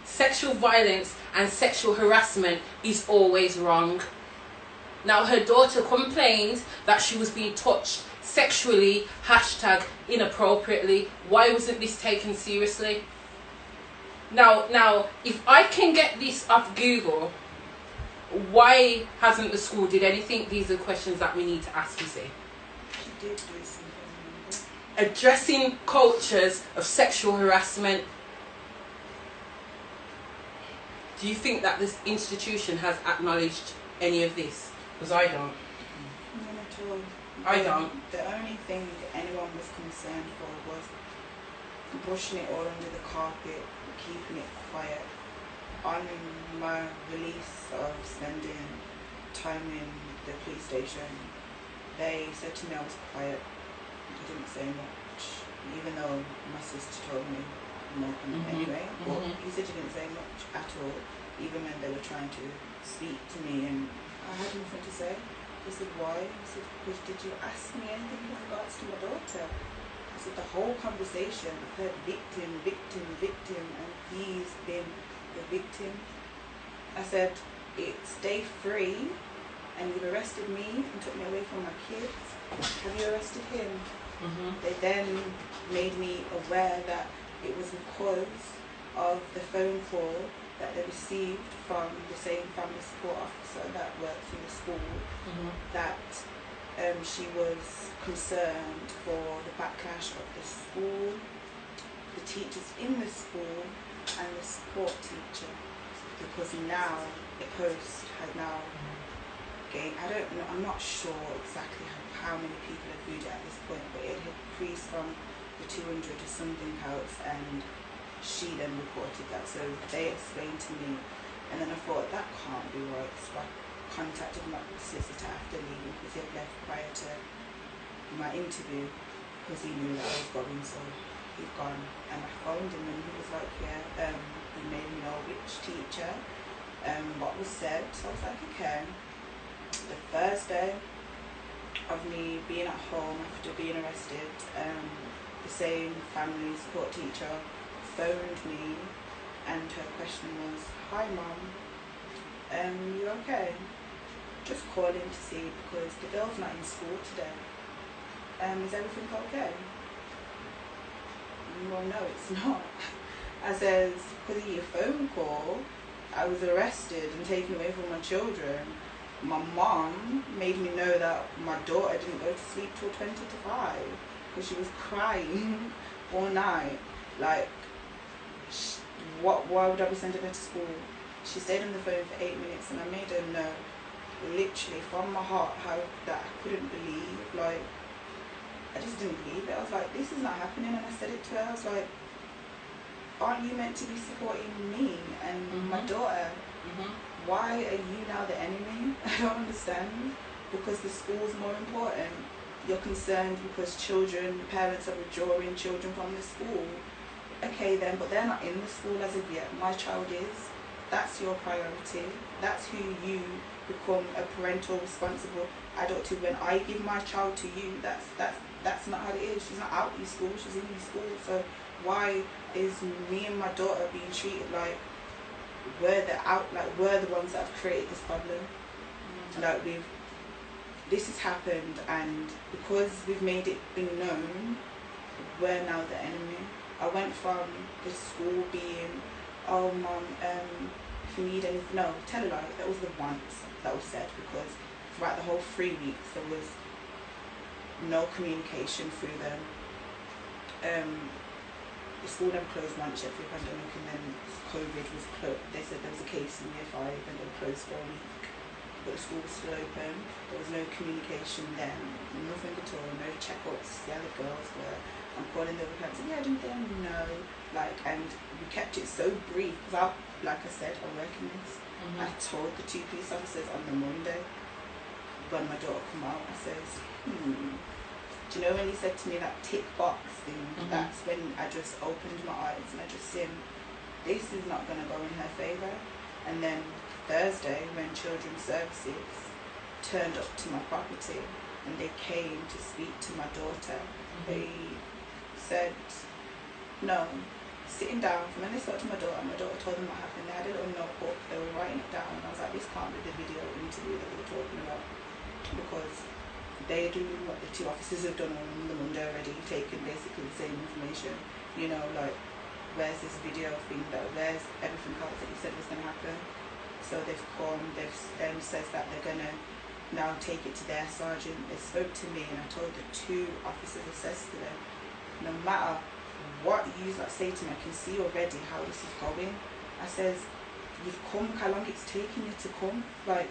S2: Sexual violence and sexual harassment is always wrong. Now her daughter complained that she was being touched sexually, #inappropriately. Why wasn't this taken seriously? Now, if I can get this off Google, why hasn't the school did anything? These are questions that we need to ask, you see.
S3: She did do something.
S2: Addressing cultures of sexual harassment. Do you think that this institution has acknowledged any of this? Because I don't.
S3: Not at all.
S2: I don't.
S3: The only thing anyone was concerned for was brushing it all under the carpet, keeping it quiet. On my release of spending time in the police station, they said to me I was quiet. They didn't say much. much, even though my sister told me more anyway. But he said he didn't say much at all, even when they were trying to speak to me, and I had nothing to say. He said, why? I said, because did you ask me anything in regards to my daughter? I said, the whole conversation, I've heard victim, victim, victim, and he's been the victim. I said, it's day 3, and you've arrested me and took me away from my kids. Have you arrested him? They then made me aware that it was because of the phone call that they received from the same family support officer that works in the school, that she was concerned for the backlash of the school, the teachers in the school, and the support teacher, because now the post had now gained, I don't know, I'm not sure exactly how many people had viewed it at this point, but it had increased from the 200 to something else, and she then reported that. So they explained to me, and then I thought, that can't be right. So I contacted my solicitor after leaving, because he had left prior to my interview, because he knew that I was going, so he'd gone. And I phoned him, and he was like, yeah, he made me know which teacher, what was said. So I was like, okay. The Thursday of me being at home after being arrested, the same family support teacher phoned me, and her question was, hi mum, you okay? Just calling to see, because the girl's not in school today. Is everything okay? Well, no, it's not. I says, because of your phone call, I was arrested and taken away from my children. My mom made me know that my daughter didn't go to sleep till 20 to 5, because she was crying all night. Like, why would I be sending her to school? She stayed on the phone for 8 minutes, and I made her know, literally from my heart, how that I couldn't believe. Like, I just didn't believe it. I was like, this is not happening. And I said it to her. I was like, aren't you meant to be supporting me and my daughter? Why are you now the enemy? I don't understand. Because the school's more important. You're concerned because parents are withdrawing children from the school. Okay then, but they're not in the school as of yet. My child is. That's your priority. That's who you become a parental responsible adult to. When I give my child to you, that's not how it is. She's not out of school, she's in school. So why is me and my daughter being treated like we're the ones that have created this problem? Like, this has happened, and because we've made it been known, we're now the enemy. I went from the school being, oh mum, if you need anything, no, tell a lie, that was the once that was said, because throughout the whole 3 weeks there was no communication through them. The school never closed once yet through the pandemic, and then COVID was closed. They said there was a case in year 5 and they were closed for a week, but the school was still open. There was no communication then, nothing at all, no checkups. Yeah, the girls were. I'm calling the other parents, yeah, didn't they know? Like, and we kept it so brief, because like I said, I work in this. I told the 2 police officers on the Monday when my daughter come out, I says, do you know when you said to me that tick box thing? That's when I just opened my eyes and I just seen, this is not going to go in her favour. And then Thursday, when Children's Services turned up to my property and they came to speak to my daughter, they said, no, sitting down. When they spoke to my daughter told them what happened. They had a little notebook, they were writing it down, and I was like, this can't be the video interview that we were talking about, because they do what the 2 officers have done on the Monday already, taking basically the same information, you know, like, where's this video thing, where's everything else that you said was going to happen? So they've come, says that they're going to now take it to their sergeant. They spoke to me, and I told the 2 officers, I says to them, no matter what you say to me, I can see already how this is going. I says, you've come, how long it's taken you to come, like,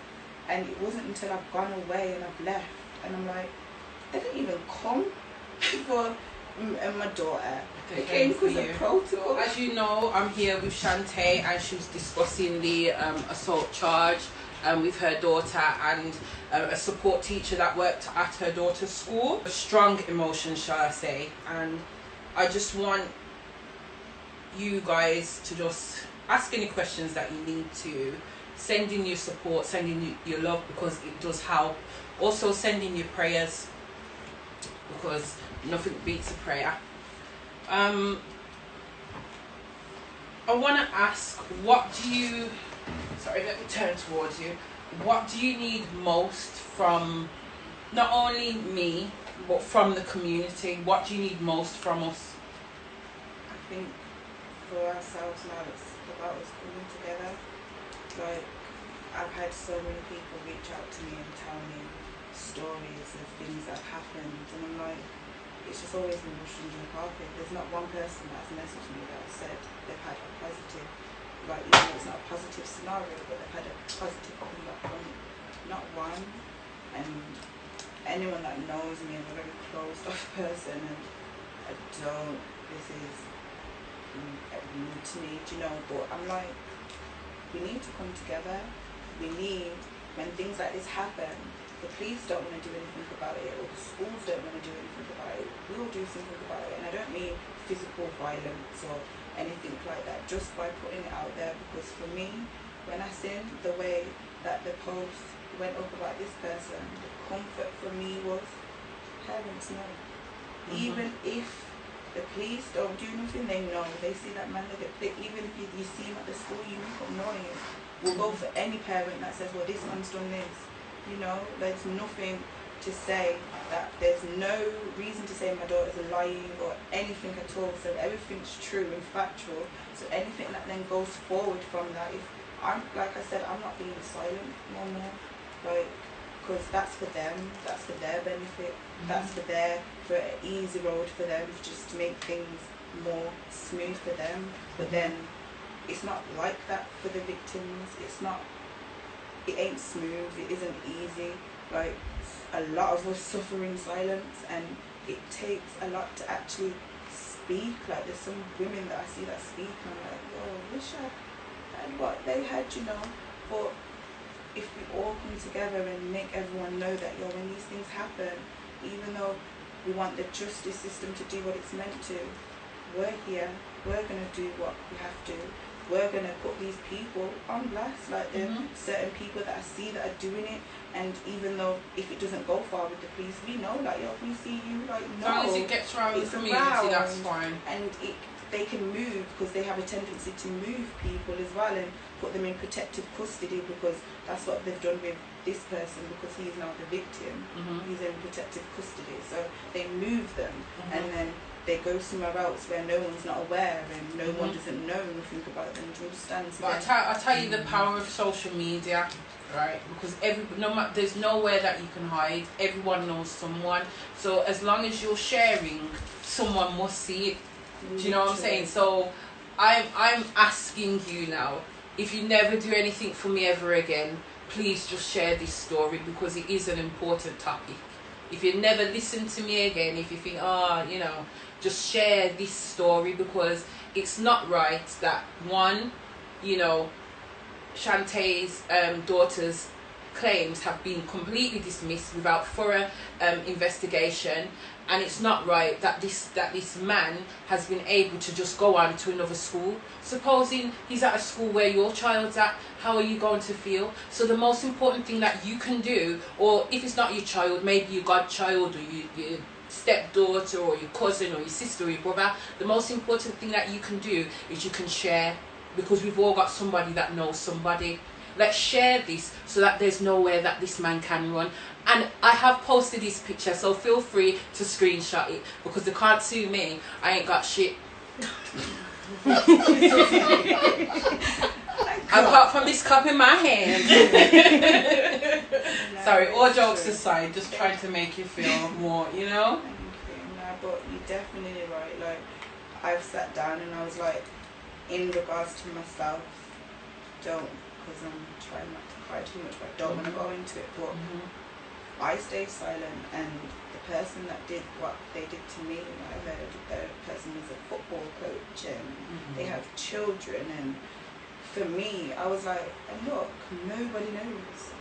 S3: and it wasn't until I've gone away and I've left, and I'm like, they didn't even come for my daughter. They came because of protocol.
S2: As you know, I'm here with Shantae, and she was discussing the assault charge with her daughter, and a support teacher that worked at her daughter's school. Strong emotions, shall I say. And I just want you guys to just ask any questions that you need to, send in your support, send in your love, because it does help. Also send in your prayers, because nothing beats a prayer. I want to ask, what do you, sorry, let me turn towards you. What do you need most from not only me, but from the community? What do you need most from us?
S3: I think for ourselves now, it's about us coming together. Like, I've had so many people reach out to me and tell me stories of things that have happened, and I'm like, it's just always been rushed under the carpet. There's not one person that's messaged me that said they've had a positive, like, even though it's not a positive scenario, but they've had a positive comeback from it. Not one. And anyone that knows me, I'm a very closed off person, and this is new to me, do you know, but I'm like, we need to come together. We need, when things like this happen, the police don't want to do anything about it, or the schools don't want to do anything about it. We'll do something about it, and I don't mean physical violence or anything like that, just by putting it out there. Because for me, when I seen the way that the post went up about this person, the comfort for me was, parents know. Even if the police don't do nothing, they know. They see that man, even if you see him at the school, you make up noise. We'll go for any parent that says, well, this man's done this. You know, there's nothing to say that, there's no reason to say my daughter's lying or anything at all. So everything's true and factual. So anything that then goes forward from that, if I'm, like I said, I'm not being silent no more. Like, because that's for them, that's for their benefit, that's for an easy road for them, just to make things more smooth for them. But then it's not like that for the victims. It ain't smooth, it isn't easy. Like, a lot of us suffer in silence, and it takes a lot to actually speak. Like, there's some women that I see that speak, and I'm like, yo, wish I had what they had, you know. But if we all come together and make everyone know that, yo, when these things happen, even though we want the justice system to do what it's meant to, we're here, we're going to do what we have to. We're going to put these people on blast. Like, there are certain people that I see that are doing it, and even though if it doesn't go far with the police, we know, like, yo, if we see you, like, no,
S2: as long as it gets around the community, that's fine.
S3: And they can move, because they have a tendency to move people as well and put them in protective custody, because that's what they've done with this person, because he's now the victim. He's in protective custody, so they move them, and then they go somewhere else where no one's not aware, and no one doesn't know nothing about them. Do you understand? So
S2: but I tell you the power of social media, right? Because there's nowhere that you can hide. Everyone knows someone. So as long as you're sharing, someone must see it. Do you know what I'm saying? So I'm asking you now, if you never do anything for me ever again, please just share this story, because it is an important topic. If you never listen to me again, if you think, you know, just share this story, because it's not right that, one, you know, Shantae's daughter's claims have been completely dismissed without thorough investigation, and it's not right that this man has been able to just go on to another school. Supposing he's at a school where your child's at, how are you going to feel? So the most important thing that you can do, or if it's not your child, maybe your godchild, or your stepdaughter, or your cousin, or your sister, or your brother, the most important thing that you can do is you can share, because we've all got somebody that knows somebody. Let's share this so that there's nowhere that this man can run. And I have posted this picture, so feel free to screenshot it, because they can't sue me. I ain't got shit. Apart from this cup in my hand. Sorry, all jokes aside, just trying to make you feel more, you know?
S3: No, but you're definitely right. Like, I've sat down and I was like, in regards to myself, don't, because I'm trying not to cry too much, but I don't want to go into it, but I stayed silent, and the person that did what they did to me, I heard the person was a football coach, and they have children, and for me, I was like, and look, nobody knows.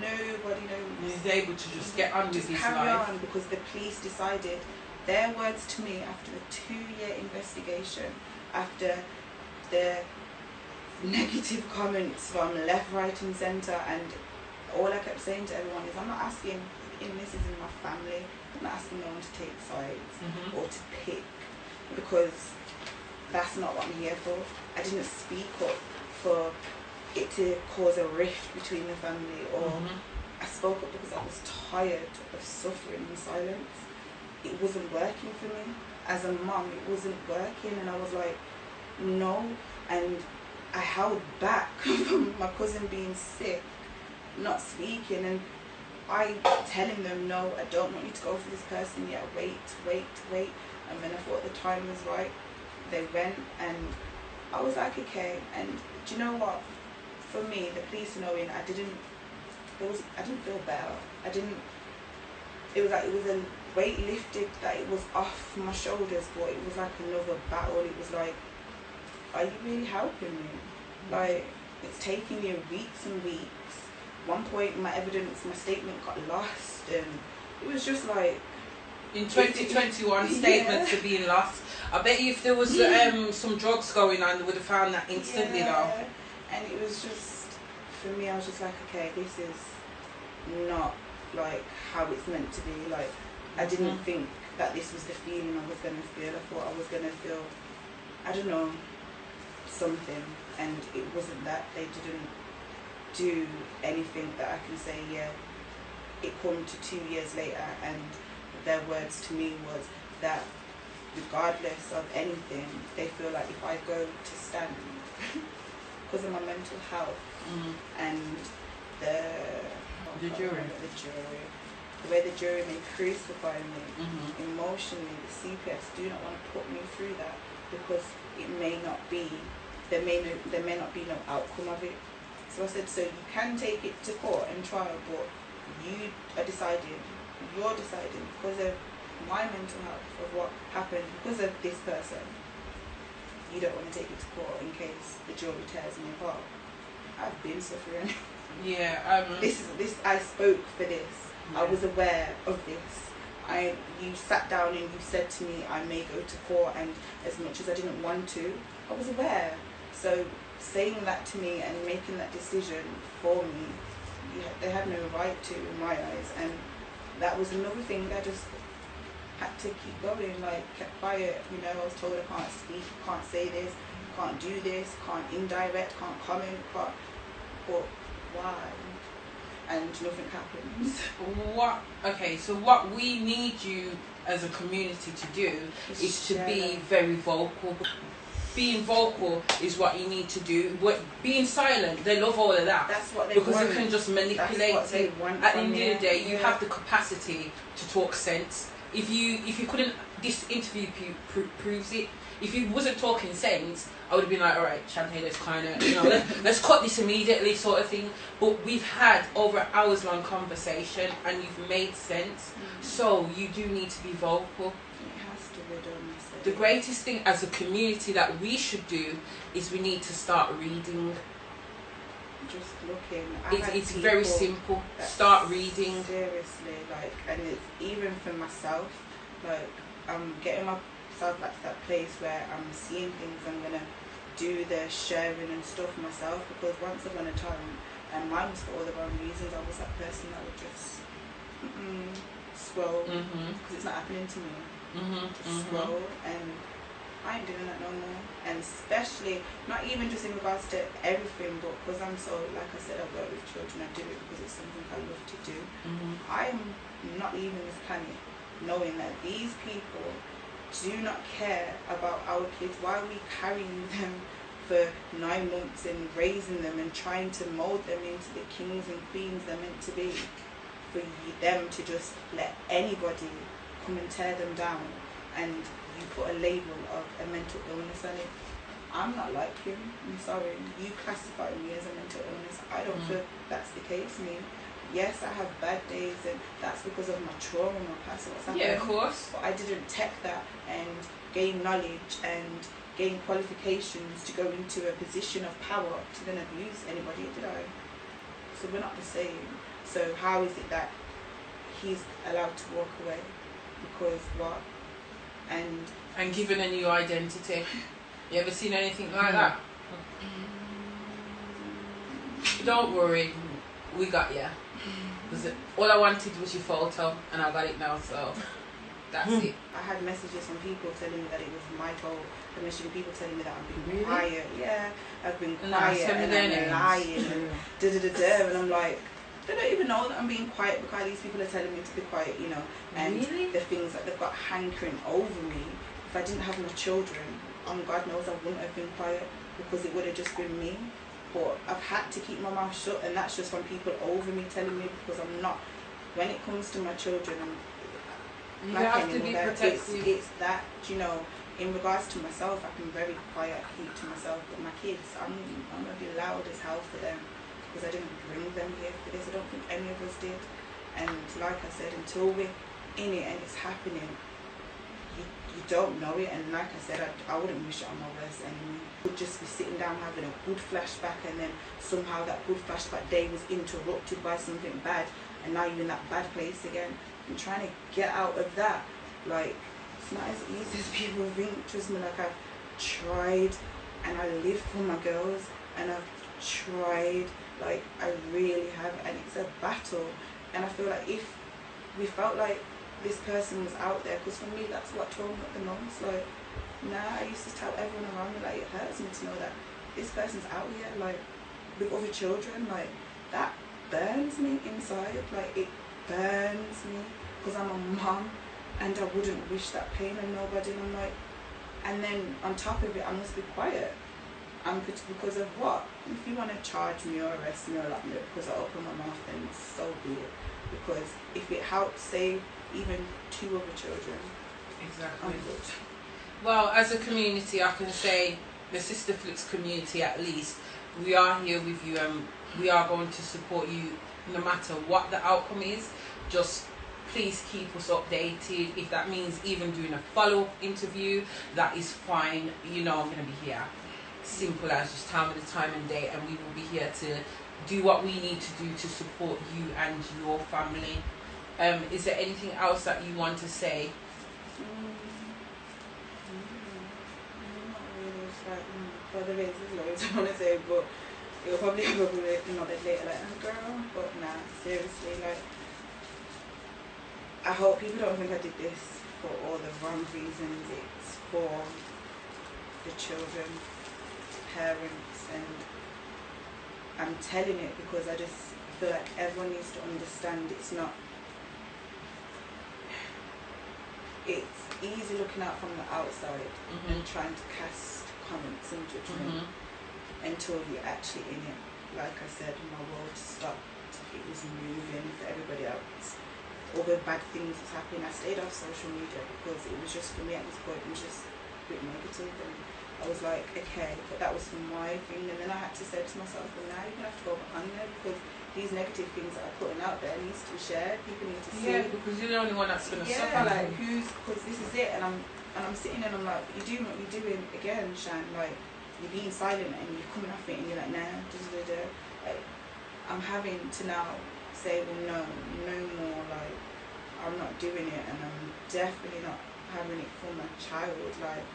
S3: Nobody knows.
S2: He's able to just get on with his
S3: carry
S2: life.
S3: on, because the police decided, their words to me after the 2-year investigation, after the negative comments from left, right and centre, and all I kept saying to everyone is, I'm not asking, and this is in my family, I'm not asking no one to take sides or to pick, because that's not what I'm here for. I didn't speak up for it to cause a rift between the family, or I spoke up because I was tired of suffering in silence. It wasn't working for me. As a mum, it wasn't working, and I was like, no. And I held back from my cousin being sick, not speaking, and I telling them, no, I don't want you to go for this person yet, wait. And when I thought the time was right, they went, and I was like, okay. And do you know what? For me, the police knowing, I didn't feel better. It was like it was a weight lifted, that it was off my shoulders, but it was like another battle. It was like, are you really helping me? Like, it's taking you weeks and weeks. One point, my statement got lost, and it was just like,
S2: in 2021, statements are being lost. I bet you if there was some drugs going on, they would have found that instantly though.
S3: And it was just, for me, I was just like, okay, this is not like how it's meant to be. Like, I didn't think that this was the feeling I was going to feel. I thought I was going to feel, I don't know, something, and it wasn't that. They didn't do anything that I can say, yeah, it come to 2 years later, and their words to me was that regardless of anything, they feel like if I go to stand because of my mental health and the jury, the way the jury may crucify me emotionally, the CPS do not want to put me through that, because it may not be, there may not be no outcome of it. So I said, so you can take it to court and trial, but you're deciding because of my mental health, of what happened because of this person, you don't want to take it to court in case the jury tears me apart. I've been suffering.
S2: Yeah.
S3: This I spoke for this. Yeah. I was aware of this. You sat down and you said to me, I may go to court, and as much as I didn't want to, I was aware. So saying that to me and making that decision for me, they had no right to, in my eyes. And that was another thing that I just had to keep going, like, kept quiet. You know, I was told I can't speak, can't say this, can't do this, can't indirect, can't comment, but why? And nothing happens.
S2: So what we need you as a community to do is to be very vocal. Being vocal is what you need to do. Being silent, they love all of that.
S3: That's what they
S2: because
S3: want.
S2: you can just manipulate it. At the end of the day, you have the capacity to talk sense. If you couldn't, this interview proves it. If you wasn't talking sense, I would have been like, all right, Shantae, let's kind of, let's cut this immediately, sort of thing. But we've had over an hours long conversation, and you've made sense. So you do need to be vocal.
S3: It has to be done.
S2: The greatest thing as a community that we should do is we need to start reading.
S3: Just looking.
S2: It's very simple. Start reading.
S3: Seriously, like, and it's even for myself, like, I'm getting myself back to that place where I'm seeing things, I'm gonna do the sharing and stuff myself, because once upon a time, and mine was for all the wrong reasons, I was that person that would just scroll, because it's not happening to me. Scroll, and I ain't doing that no more. And especially, not even just in regards to everything, but because I'm so, like I said, I work with children, I do it because it's something I love to do. I'm not leaving this planet knowing that these people do not care about our kids. Why are we carrying them for 9 months and raising them and trying to mold them into the kings and queens they're meant to be, for them to just let anybody come and tear them down, and you put a label of a mental illness on it? I'm not like you. I'm sorry. You classify me as a mental illness. I don't feel that's the case. Me, yes, I have bad days, and that's because of my trauma, my past, what's happened.
S2: Yeah, of course.
S3: But I didn't take that and gain knowledge and gain qualifications to go into a position of power to then abuse anybody, did I? So we're not the same. So how is it that he's allowed to walk away? Because what? And
S2: given a new identity. You ever seen anything like that? Don't worry, we got you. All I wanted was your photo, and I got it now, so that's it.
S3: I had messages from people telling me that it was my fault. I messaged people telling me that I've been
S2: Really?
S3: quiet. Yeah, I've been
S2: No,
S3: quiet
S2: send me
S3: and
S2: their
S3: I'm
S2: names.
S3: lying and da-da-da-da. And I'm like, they don't even know that I'm being quiet because these people are telling me to be quiet, you know. And
S2: Really?
S3: the things that they've got hankering over me. If I didn't have my children, God knows I wouldn't have been quiet because it would have just been me. But I've had to keep my mouth shut, and that's just from people over me telling me, because I'm not. When it comes to my children,
S2: You
S3: like
S2: have to
S3: anyone,
S2: be
S3: that
S2: protective.
S3: it's that, you know. In regards to myself, I can very quiet, keep to myself. But my kids, I'm gonna be loud as hell for them because I didn't bring them here for this. I don't think any of us did. And like I said, until we're in it and it's happening, you don't know it. And like I said, I wouldn't wish it on my worst enemy. Would just be sitting down having a good flashback, and then somehow that good flashback day was interrupted by something bad, and now you're in that bad place again. I'm trying to get out of that. Like, it's not as easy as people think. Trust me, like, I've tried, and I live for my girls, and I've tried, like, I really have, and it's a battle. And I feel like if we felt like this person was out there, because for me that's what tore me up the most. Like, I used to tell everyone around me, like, it hurts me to know that this person's out here, like, with other children. Like, that burns me inside. Like, it burns me because I'm a mum and I wouldn't wish that pain on nobody. And I'm like, and then on top of it, I must be quiet. Because of what? If you want to charge me or arrest me or lock me up because I open my mouth, then so be it. Because if it helps save even 2 other children,
S2: Exactly.
S3: I'm good.
S2: Well, as a community, I can say, the Sister Flicks community at least, we are here with you, and we are going to support you no matter what the outcome is. Just please keep us updated. If that means even doing a follow-up interview, that is fine. You know, I'm going to be here. Simple as just tell me the time and date, and we will be here to do what we need to do to support you and your family. Is there anything else that you want to say?
S3: Not really. It's like, well, there's loads I want to say, but it'll probably come up with it another later, like, oh girl. But nah, seriously, like, I hope people don't think I did this for all the wrong reasons. It's for the children, parents, and I'm telling it because I just feel like everyone needs to understand it's not. It's easy looking out from the outside and trying to cast comments and judgment until you're actually in it. Like I said, my world stopped. It was moving for everybody else. All the bad things was happening. I stayed off social media because it was just, for me at this point, it was just a bit negative. And I was like, okay, but that was for my thing. And then I had to say to myself, well, now you're going to have to go behind there because these negative things that I'm putting out there needs to be shared. People need to see.
S2: Yeah, because you're the only one that's going to
S3: Yeah,
S2: suffer.
S3: like, because this is it. And I'm sitting and I'm like, you're doing what you're doing again, Shan. Like, you're being silent and you're coming off it and you're like, nah, da-da-da-da. Like, I'm having to now say, well, no more. Like, I'm not doing it, and I'm definitely not having it for my child. Like,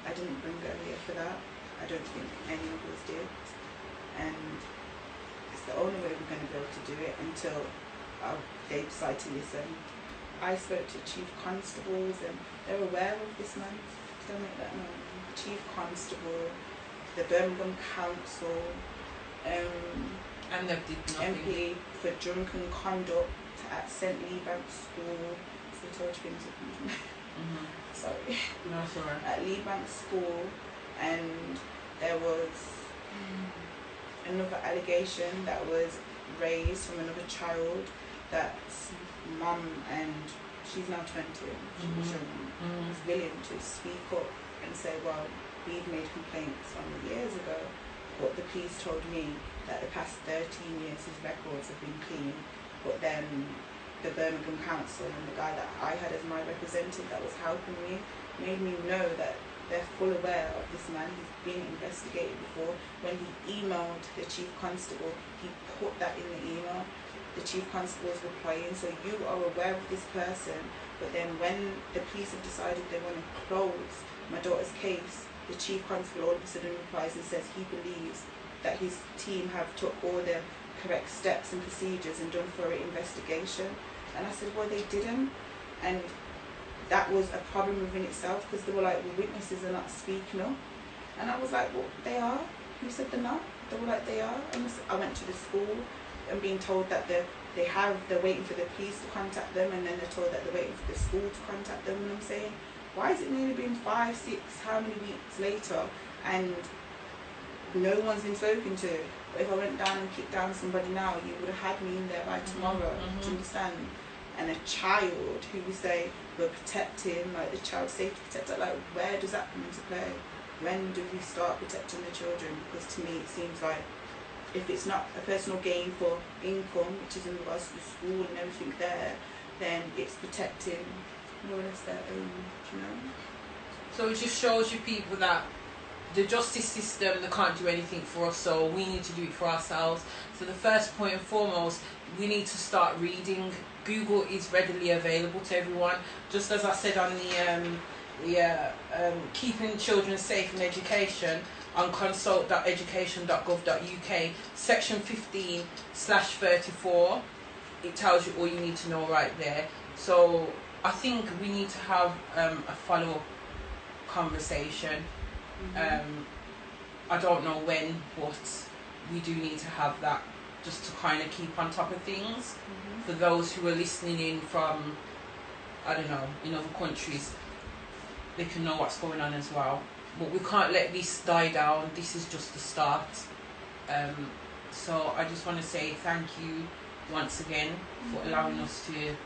S3: I didn't bring her here for that. I don't think any of us did. And it's the only way we're going to be able to do it until they decide to listen. I spoke to chief constables and they're aware of this man. Did I make that known? Chief constable, the Birmingham council,
S2: And they did nothing.
S3: MP for drunken conduct at St. Lee Bank School. So I told you things are sorry.
S2: No, it's alright.
S3: At Lee Bank School, and there was another allegation that was raised from another child that mum, and she's now 20, she was young, was willing to speak up and say, well, we've made complaints from years ago, but the police told me that the past 13 years his records have been clean, but then the Birmingham Council and the guy that I had as my representative that was helping me made me know that they're full aware of this man. He's been investigated before. When he emailed the chief constable, he put that in the email. The chief constable is replying, so you are aware of this person, but then when the police have decided they want to close my daughter's case, the chief constable all of a sudden replies and says he believes that his team have took all the correct steps and procedures and done thorough investigation. And I said, well, they didn't. And that was a problem within itself, because they were like, well, witnesses are not speaking up. And I was like, well, they are. Who said they're not? They were like, they are. And I went to the school and being told that they're waiting for the police to contact them, and then they're told that they're waiting for the school to contact them. And I'm saying, why has it nearly been 5, 6, how many weeks later, and no one's been spoken to? But if I went down and kicked down somebody now, you would have had me in there by tomorrow. Do you understand? And a child who we say we're protecting, like the child safety protector, like where does that come into play? When do we start protecting the children? Because to me it seems like if it's not a personal gain for income, which is in regards to the school and everything there, then it's protecting more or less their own, you know?
S2: So it just shows you people that the justice system, they can't do anything for us, so we need to do it for ourselves. So the first point and foremost, we need to start reading. Google is readily available to everyone. Just as I said on the keeping children safe in education, on consult.education.gov.uk, section 15/34, it tells you all you need to know right there. So I think we need to have a follow-up conversation. I don't know when, but we do need to have that, just to kind of keep on top of things. For those who are listening in from, I don't know, in other countries, they can know what's going on as well. But we can't let this die down. This is just the start. So I just want to say thank you once again for allowing us to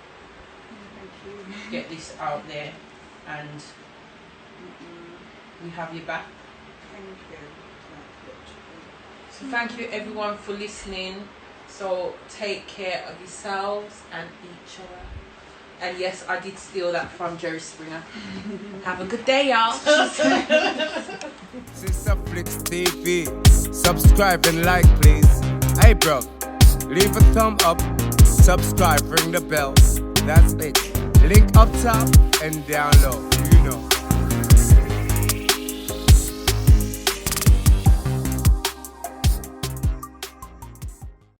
S2: get this out there, and we have you back.
S3: Thank you.
S2: So thank you everyone for listening. So take care of yourselves and each other. And yes, I did steal that from Jerry Springer. Have a good day, y'all.
S5: Sister Flicks TV, subscribe and like, please. Hey, bro, leave a thumb up, subscribe, ring the bell. That's it. Link up top and down low, you know.